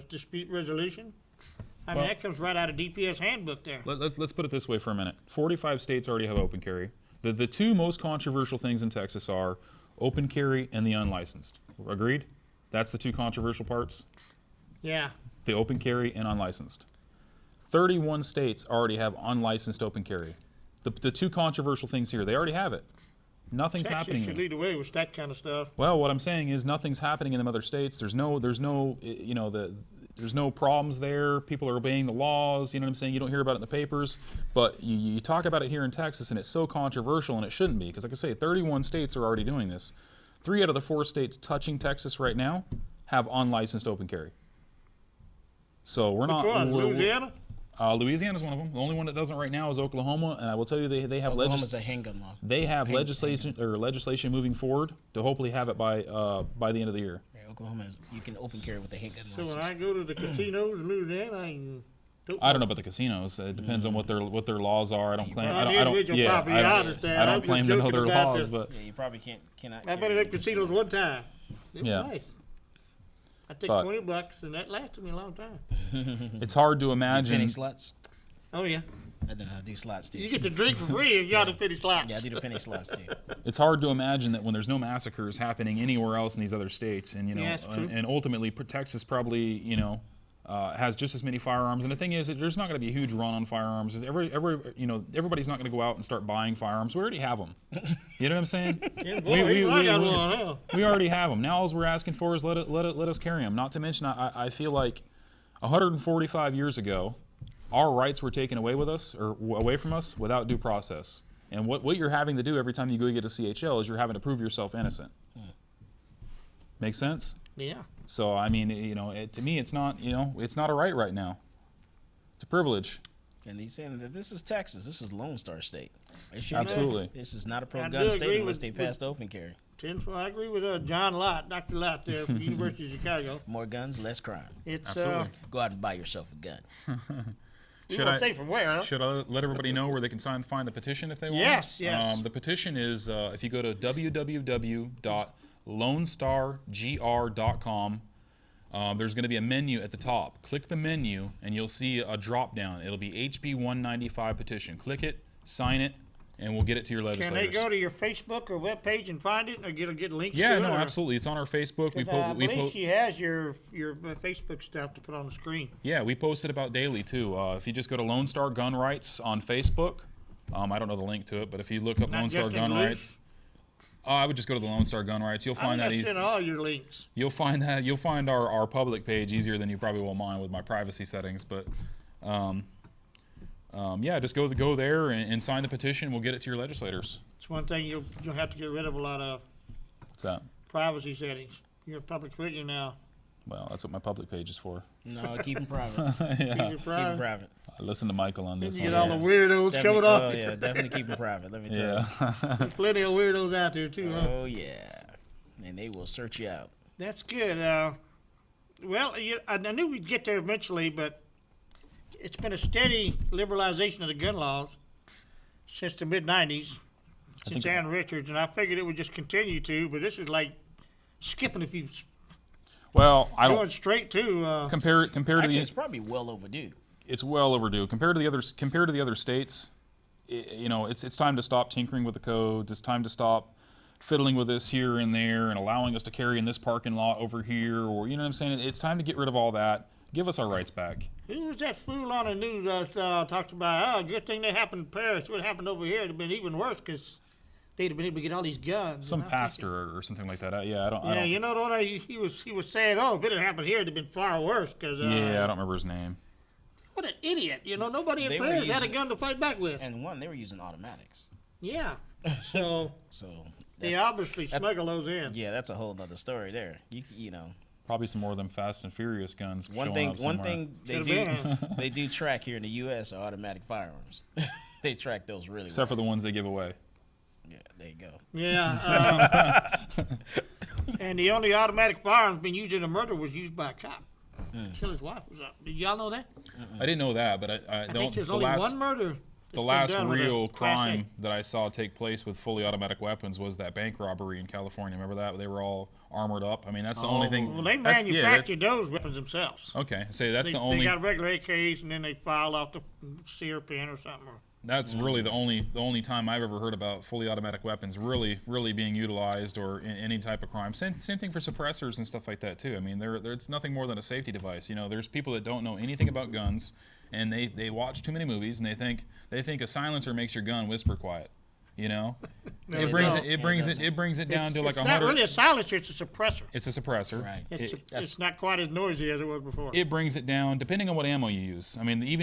dispute resolution. I mean, Well- that comes right out of DPS handbook there. Let's put it this way for a minute. 45 states already have open carry. The two most controversial things in Texas are open carry and the unlicensed. Agreed? That's the two controversial parts. Yeah. The open carry and unlicensed. 31 states already have unlicensed open carry. The two controversial things here, they already have it. Nothing's Texas happening. should lead the way with that kind of stuff. Well, what I'm saying is nothing's happening in them other states. There's no there's no problems there. People are obeying the laws. You know what I'm saying? You don't hear about it in the papers, but you talk about it here in Texas, and it's so controversial, and it shouldn't be, because like I say, 31 states are already doing this. 3 out of the 4 states touching Texas right now have unlicensed open carry. So we're not. Which one? we're- Louisiana? Louisiana's one of them. The only one that doesn't right now is Oklahoma, and I will tell you they have Oklahoma's a handgun law. they have Handgun. legislation moving forward to hopefully have it by the end of the year. Yeah, Oklahoma is, you can open carry with a handgun So when license. I go to the casinos in Louisiana, I can. I don't know about the casinos. It depends on what their laws are. I don't claim. Well, I the don't. individual Yeah, property, I understand. I I'm don't just claim to know joking their about laws, the- but Yeah, you probably cannot. I've been carry at in a casinos casino. one time. It was Yeah. nice. I took But- $20 and that lasted me a long time. it's hard to Do imagine. penny slots. Oh yeah. I do slots too. You get to drink for free and you got to penny slots. Yeah, I do the penny slots too. It's hard to imagine that when there's no massacres happening anywhere else in these other states, and Yeah, it's true. and ultimately Texas probably has just as many firearms. And the thing is, that there's not going to be a huge run on firearms. Everybody's not going to go out and start buying firearms. We already have them. You know what I'm saying? Yeah, boy, even I got one, huh? We already have them. Now all we're asking for is let us carry them. Not to mention, I feel like 145 years ago, our rights were taken away from us without due process. And what you're having to do every time you go get a CHL is you're having to prove yourself innocent. Make sense? Yeah. So I mean, to me, it's not a right now. It's a privilege. And he's saying that this is Texas. This is Lone Star State. It should be- Absolutely. This is not a I pro do gun state agree unless with- they pass the open carry. I agree with John Lott, Dr. Lott there from the University of Chicago. More guns, less crime. It's Absolutely. Go out and buy yourself a gun. we Should won't I- say from where, huh? Should I let everybody know where they can find the petition if they want? Yes, yes. The petition is if you go to www.lonestargr.com. There's going to be a menu at the top. Click the menu, and you'll see a drop down. It'll be HB 195 petition. Click it, sign it, and we'll get it to your Can legislators. they go to your Facebook or web page and find it, or get links to Yeah, it? no, or- absolutely. It's on our Facebook. We 'Cause I we believe she has your Facebook stuff to put on the screen. Yeah, we post it about daily too. If you just go to Lone Star Gun Rights on Facebook, I don't know the link to it, but if you look up Not Lone Star Justin Gun Delosh? Rights, I would just go to the Lone Star Gun Rights. You'll I find think that I easy. sent all your links. You'll find our public page easier than you probably will mine with my privacy settings. But yeah, just go there and sign the petition. We'll get it to your legislators. It's one thing you'll have to get rid of a lot of What's that? privacy settings. You're a public figure now. Well, that's what my public page is for. No, keep them private. Keep it Keep them private. private. I listen to Michael on Then this you one. get all the weirdos coming Oh up. yeah, definitely keep them private. Let me tell you. Yeah. There's plenty of weirdos out there too, huh? Oh yeah, and they will search you out. That's good. Well, I knew we'd get there eventually, but it's been a steady liberalization of the gun laws since the mid-'90s, since think- Ann Richards, and I figured it would just continue to, but this is like skipping a few, Well, I going don't straight to, compare to Actually, the. it's probably well overdue. It's well overdue compared to the other states. It's time to stop tinkering with the codes. It's time to stop fiddling with this here and there and allowing us to carry in this parking lot over here, or you know what I'm saying. It's time to get rid of all that. Give us our rights back. who was that fool on the news that talks about, good thing that happened in Paris. What happened over here would have been even worse because they'd have been able to get all these guns. Some And I'm thinking, pastor or something like that. I don't. Yeah, you know what? He was saying, if it had happened here, it'd have been far worse. Cause Yeah, I don't remember his name. what an idiot! Nobody in They were Paris had a using- gun to fight back with. And one, they were using automatics. Yeah, so So they obviously smuggle those in. yeah, that's a whole nother story there. You know, Probably some more of them Fast and Furious guns. one showing thing up one somewhere. thing they Could've do been. they do track here in the U.S. are automatic firearms. They track those really Except for well. the ones they give away. Yeah, there you go. Yeah, and the only automatic firearms being used in a murder was used by a cop. Kill his wife. Did y'all know that? I didn't know that, but I think there's only one murder. The last real crime that I saw take place with fully automatic weapons was that bank robbery in California. Remember that? They were all armored up. I mean, that's the only thing. Well, they manufacture those weapons themselves. Okay, say that's the They only. got regular AKs, and then they file off the sear pen or something. That's really the only time I've ever heard about fully automatic weapons really being utilized or in any type of crime. Same thing for suppressors and stuff like that too. I mean, it's nothing more than a safety device. You know, there's people that don't know anything about guns, and they watch too many movies, and they think a silencer makes your gun whisper quiet. You know, No, it brings it down to like It's not 100. really a silencer; it's a suppressor. It's a suppressor. Right. It's not quite as noisy as it was before. It brings it down depending on what ammo you use. I mean, if you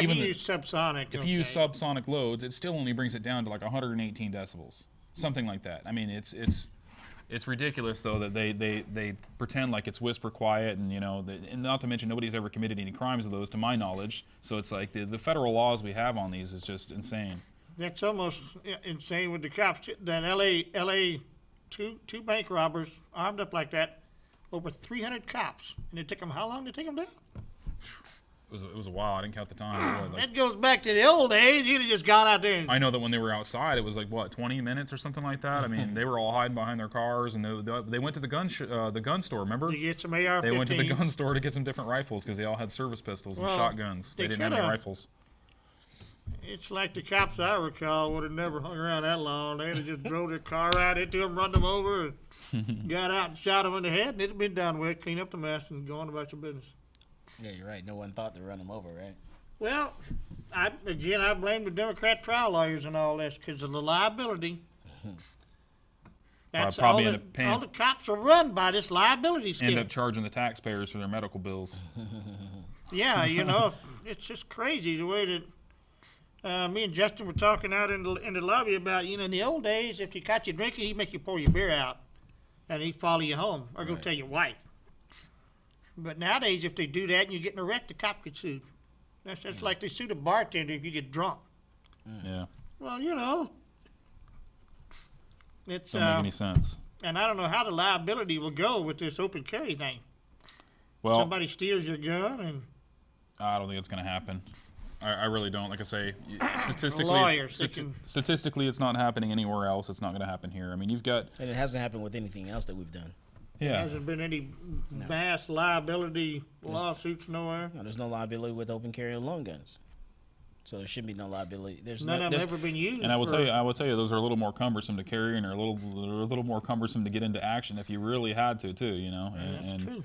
the, use subsonic. if you use subsonic loads, it still only brings it down to like 118 decibels, something like that. I mean, it's ridiculous though that they pretend like it's whisper quiet, and and not to mention nobody's ever committed any crimes of those to my knowledge. So it's like the federal laws we have on these is just insane. That's almost insane with the cops. That L.A. two bank robbers armed up like that, over 300 cops, and it took them how long to take them down? It was a while. I didn't count the time. That goes back to the old days. You'd have just gone out there. I know that when they were outside, it was like 20 minutes or something like that. I mean, they were all hiding behind their cars, and they went to the gun store. Remember? To get some AR-15s. They went to the gun store to get some different rifles because they all had service pistols and shotguns. They didn't have any rifles. It's like the cops I recall would have never hung around that long. They'd have just drove their car right into them, run them over, and got out and shot them in the head, and it'd have been done with. Clean up the mess and go on about your business. Yeah, you're right. No one thought to run them over, right? Well, I blame the Democrat trial lawyers and all this because of the liability. That's probably all end up paying. all the cops are run by this liability scheme. End up charging the taxpayers for their medical bills. Yeah, it's just crazy the way that. Me and Justin were talking out in the lobby about, in the old days, if you caught you drinking, he'd make you pour your beer out, and he'd follow you home, or go tell your wife. But nowadays, if they do that and you get in a wreck, the cop could sue. That's like they sued a bartender if you get drunk. Yeah. Well, it's Doesn't make any sense. and I don't know how the liability will go with this open carry thing. Well, Somebody steals your gun, and I don't think it's going to happen. I really don't. Like I say, statistically, lawyers, statistically, it's not happening anywhere else. It's not going to happen here. I mean, you've got. And it hasn't happened with anything else that we've done. there Yeah. hasn't been any mass liability lawsuits nowhere. No, there's no liability with open carry of long guns. So there should be no liability. None of them ever been used. And I will tell you, those are a little more cumbersome to carry, and are a little more cumbersome to get into action if you really had to, too. That's true.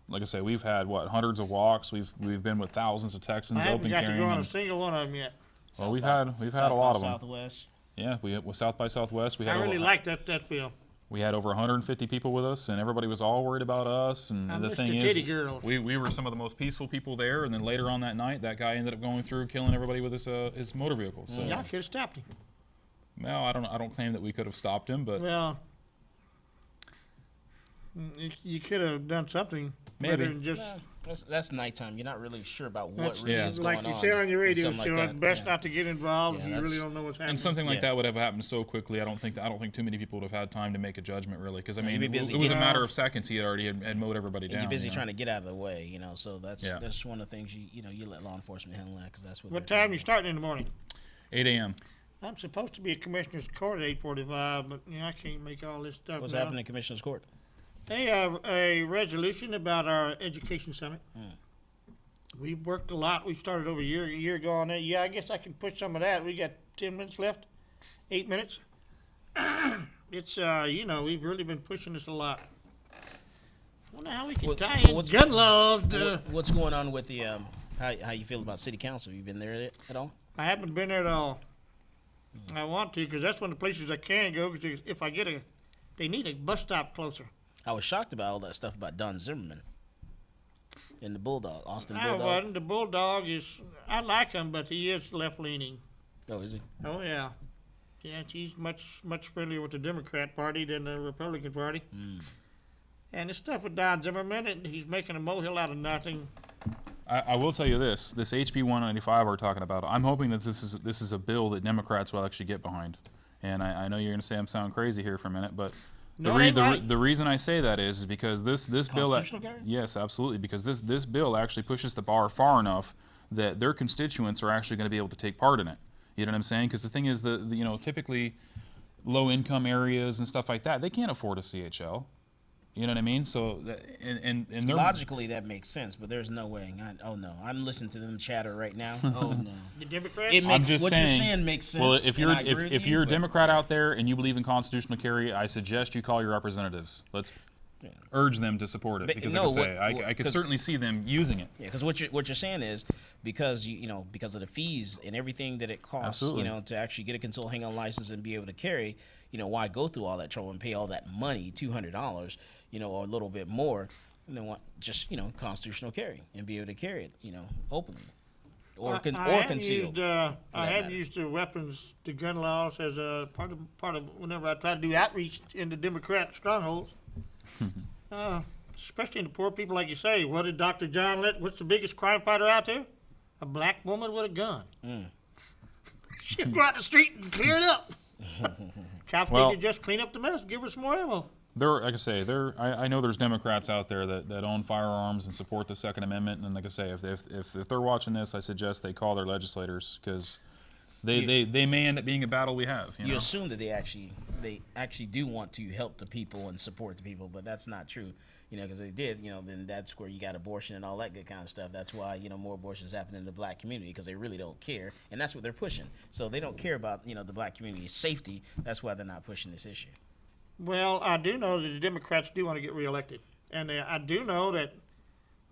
Like I say, we've had hundreds of walks. We've been with thousands of Texans I haven't open got to carrying. go on a and- single one of them yet. well, we've had a lot of them. Southwest. Yeah, we with South by Southwest. We I had really like that film. we had over 150 people with us, and everybody was all worried about us. And I the miss thing the is, titty girls. we were some of the most peaceful people there. And then later on that night, that guy ended up going through killing everybody with his motor vehicle. So, Y'all could have stopped him. well, I don't claim that we could have stopped him, but Well, you could have done something Maybe. better than just That's nighttime. You're not really sure about what That's- really yeah. is like going on. you say on your radio and something show. like It's that. best Yeah. not to get involved. Yeah, if you really that's- don't know what's happening. and something like Yeah. that would have happened so quickly. I don't think too many people would have had time to make a judgment really, because I Yeah, mean, you'd be busy it was a getting matter out. of seconds. He had mowed everybody And down. you're busy trying to get out of the way, So that's Yeah. that's one of the things you let law enforcement handle that because that's what. What they're time trying you to do. starting in the morning? 8 a.m. I'm supposed to be at Commissioner's Court at 8:45, but I can't make all this stuff. What's now. happening in Commissioner's Court? They have a resolution about our education summit. We've worked a lot. We started over a year ago on that. Yeah, I guess I can push some of that. We got 10 minutes left, 8 minutes. It's we've really been pushing this a lot. Wonder how we can tie in what's- gun laws. What's going on with the how you feel about city council? Have you been there at all? I haven't been there at all. I want to because that's one of the places I can go. Because if I get they need a bus stop closer. I was shocked about all that stuff about Don Zimmerman and the Bulldog, Austin I Bulldog. wasn't. The Bulldog I like him, but he is left leaning. Oh, is he? Oh yeah, yeah. He's much friendlier with the Democrat Party than the Republican Party. And this stuff with Don Zimmerman, he's making a molehill out of nothing. I will tell you this HB 195 we're talking about, I'm hoping that this is a bill that Democrats will actually get behind. And I know you're going to say I'm sounding crazy here for a minute, but No, they right. The reason I say that is because this bill. Constitutional carry? Yes, absolutely. Because this bill actually pushes the bar far enough that their constituents are actually going to be able to take part in it. You know what I'm saying? Because the thing is, typically low income areas and stuff like that, they can't afford a CHL. You know what I mean? So, and they're Logically, that makes sense, but there's no way. Oh no, I'm listening to them chatter right now. Oh no, The Democrats? it I'm makes just what saying, you're saying makes sense. Well, if you're and I agree with if you, you're a but- Democrat out there and you believe in constitutional carry, I suggest you call your representatives. Let's urge them to support it But because, no, like I say, what- I could 'cause- certainly see them using it. Yeah, because what you're saying is because because of the fees and everything that it costs, Absolutely. to actually get a concealed handgun license and be able to carry, why go through all that trouble and pay all that money, $200, or a little bit more, and then just constitutional carry and be able to carry it, openly, or concealed. I that have matter. used the gun laws as a part of whenever I try to do outreach in the Democrat strongholds. Especially in the poor people, like you say. What did Dr. John what's the biggest crime fighter out there? A black woman with a gun. She'll go out the street and clear it up. Cops Well- need to just clean up the mess, give her some more ammo. Like I say, I know there's Democrats out there that own firearms and support the Second Amendment, and like I say, if they're watching this, I suggest they call their legislators because they may end up being a battle we have. You assume that they actually do want to help the people and support the people, but that's not true. Because they did, then that's where you got abortion and all that good kind of stuff. That's why, more abortions happen in the black community because they really don't care, and that's what they're pushing. So they don't care about, the black community's safety. That's why they're not pushing this issue. Well, I do know that the Democrats do want to get reelected. And I do know that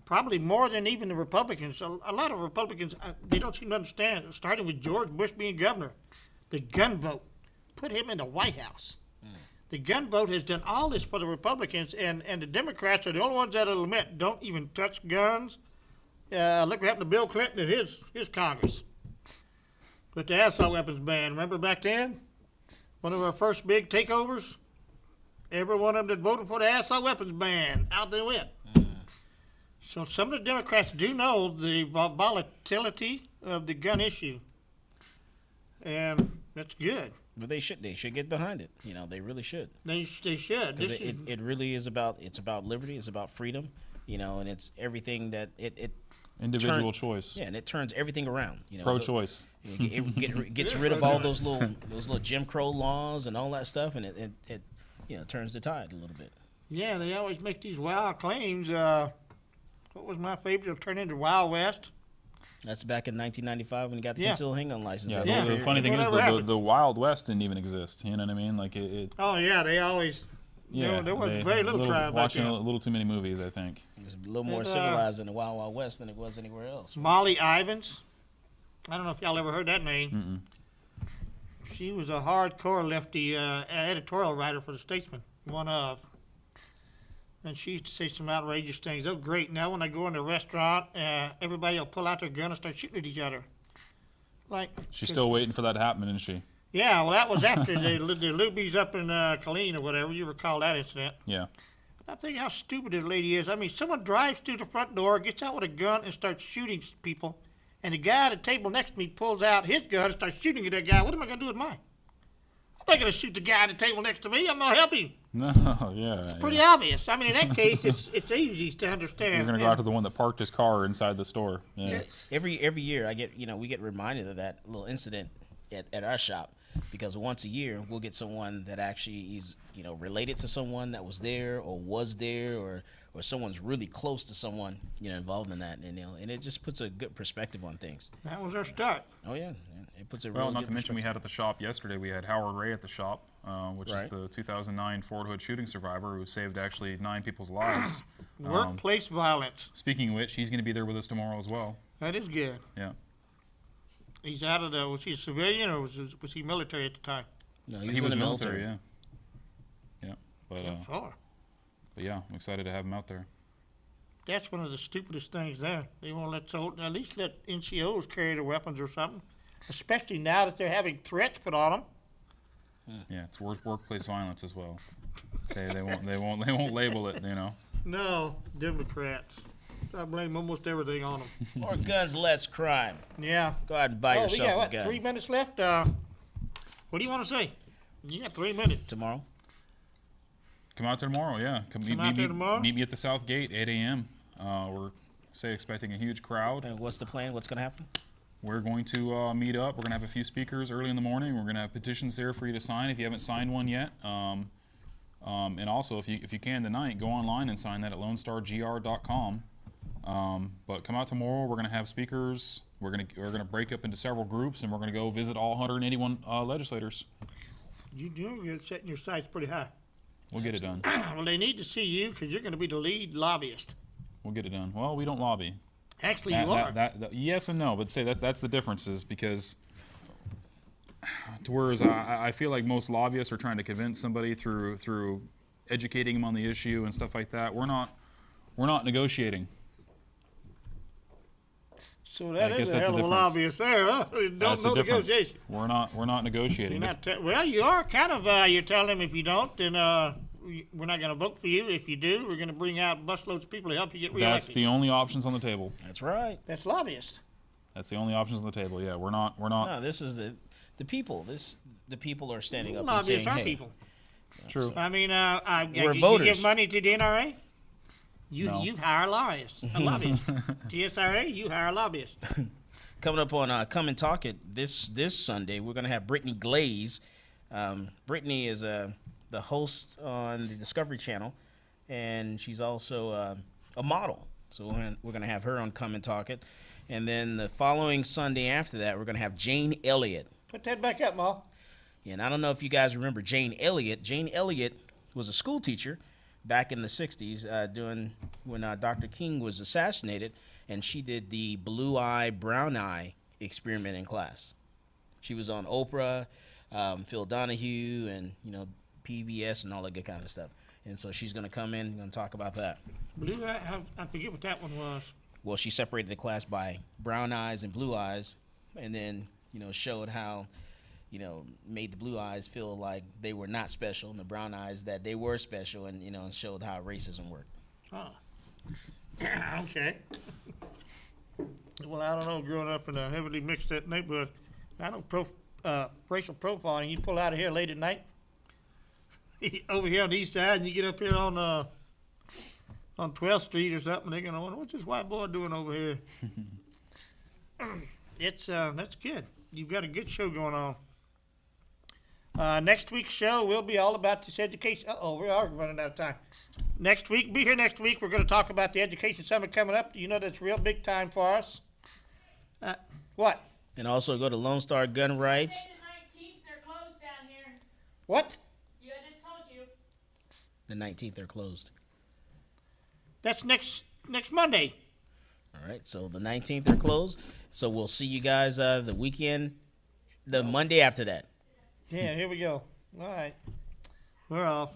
probably more than even the Republicans, a lot of Republicans, they don't seem to understand, starting with George Bush being governor, the gun vote put him in the White House. The gun vote has done all this for the Republicans, and the Democrats are the only ones that will admit don't even touch guns. Look what happened to Bill Clinton and his Congress with the assault weapons ban. Remember back then? One of our first big takeovers? Every one of them that voted for the assault weapons ban, out they went. So some of the Democrats do know the volatility of the gun issue, and that's good. But they should get behind it. They really should. They should. Because it really is about liberty, it's about freedom, and it's everything that it Individual choice. Yeah, and it turns everything around. Pro-choice. It gets rid of all those little Jim Crow laws and all that stuff, and it turns the tide a little bit. Yeah, they always make these wild claims. What was my favorite? It'll turn into Wild West. That's back in 1995 when you got the Yeah. concealed handgun license. Yeah, Yeah. the funny thing is Whatever happened. the Wild West didn't even exist. You know what I mean? Like it Oh yeah, they always. yeah, there was very little crime back watching then. a little too many movies, I think. It was a little more And, civilized in the Wild Wild West than it was anywhere else. Molly Ivins. I don't know if y'all ever heard that name. She was a hardcore lefty editorial writer for the Statesman, one of. And she used to say some outrageous things. Oh, great. Now when I go in a restaurant, everybody will pull out their gun and start shooting at each other. Like, She's still waiting for that to happen, isn't she? yeah, well, that was after the Lubies up in Killeen or whatever. You recall that incident. Yeah. I think how stupid this lady is. I mean, someone drives through the front door, gets out with a gun, and starts shooting people. And the guy at the table next to me pulls out his gun and starts shooting at that guy. What am I going to do with mine? I'm not going to shoot the guy at the table next to me. I'm going to help him. No, yeah. It's pretty obvious. I mean, in that case, it's easy to understand. You're gonna go And- after the one that parked his car inside the store. Yeah. Yes. Every year we get reminded of that little incident at our shop, because once a year we'll get someone that actually is related to someone that was there or someone's really close to someone involved in that, and it just puts a good perspective on things. That was our start. Oh yeah, it puts a Well, real not good to mention we perspective. had at the shop yesterday. We had Howard Ray at the shop, which Right. is the 2009 Fort Hood shooting survivor who saved actually 9 people's lives. Workplace violence. Speaking of which, he's going to be there with us tomorrow as well. That is good. Yeah. He's out of the. Was he a civilian or was he military at the time? No, He was military, yeah. Yeah. But Oh, yeah, I'm excited to have him out there. that's one of the stupidest things there. They won't at least let NCOs carry their weapons or something, especially now that they're having threats put on them. Yeah, it's workplace violence as well. They won't label it, No, Democrats. I blame almost everything on them. More guns, less crime. Yeah. Go out and buy We yourself got a what? gun 3 minutes left. What do you want to say? You got 3 minutes. tomorrow. Come out there tomorrow, yeah. Come out there tomorrow? Meet me at the South Gate, 8 a.m. We're expecting a huge crowd. And what's the plan? What's going to happen? We're going to meet up. We're going to have a few speakers early in the morning. We're going to have petitions there for you to sign if you haven't signed one yet. And also, if you can tonight, go online and sign that at lonestargr.com. But come out tomorrow. We're going to have speakers. We're going to break up into several groups, and we're going to go visit all 181 legislators. You're setting your sights pretty high. We'll get it done. Well, they need to see you because you're going to be the lead lobbyist. We'll get it done. Well, we don't lobby. Actually, you are. Yes and no, but say that's the differences because to whereas I feel like most lobbyists are trying to convince somebody through educating them on the issue and stuff like that. We're not negotiating. So that I is guess a that's hell the of a difference. lobbyist there, huh? That's the No difference. negotiation. We're not negotiating. You're not well, you are kind of. You're telling them if you don't, then we're not going to vote for you. If you do, we're going to bring out busloads of people to help you get reelected. That's the only options on the table. That's right. That's lobbyist. That's the only options on the table. Yeah, we're not. No, this is the people. The people are standing up and Lobbyists saying, are hey. people. True. I mean, We're you voters. give money to the NRA? No. You hire a lobbyist. TSRA, you hire a lobbyist. Coming up on Come and Talk It this Sunday, we're going to have Brittany Glaze. Brittany is the host on the Discovery Channel, and she's also a model. So we're going to have her on Come and Talk It. And then the following Sunday after that, we're going to have Jane Elliott. Put that back up, Ma. And I don't know if you guys remember Jane Elliott. Jane Elliott was a school teacher back in the 60s when Dr. King was assassinated, and she did the blue eye, brown eye experiment in class. She was on Oprah, Phil Donahue, and PBS and all that good kind of stuff. And so she's going to come in and going to talk about that. Blue eye, I forget what that one was. Well, she separated the class by brown eyes and blue eyes, and then showed how made the blue eyes feel like they were not special, and the brown eyes that they were special, and showed how racism worked. Oh. Okay. Well, I don't know. Growing up in a heavily mixed up neighborhood, I know racial profiling. You pull out of here late at night, over here on the east side, and you get up here on 12th Street or something. They're gonna wonder what's this white boy doing over here. That's good. You've got a good show going on. Next week's show will be all about this education. We are running out of time. Be here next week. We're going to talk about the Education Summit coming up. That's real big time for us. What? And also go to Lone Star Gun Rights. The 19th, they're closed down here. What? Yeah, I just told you. The 19th, they're closed. That's next Monday. All right, so the 19th, they're closed. So we'll see you guys the weekend, the Monday after that. Yeah, here we go. All right. We're off.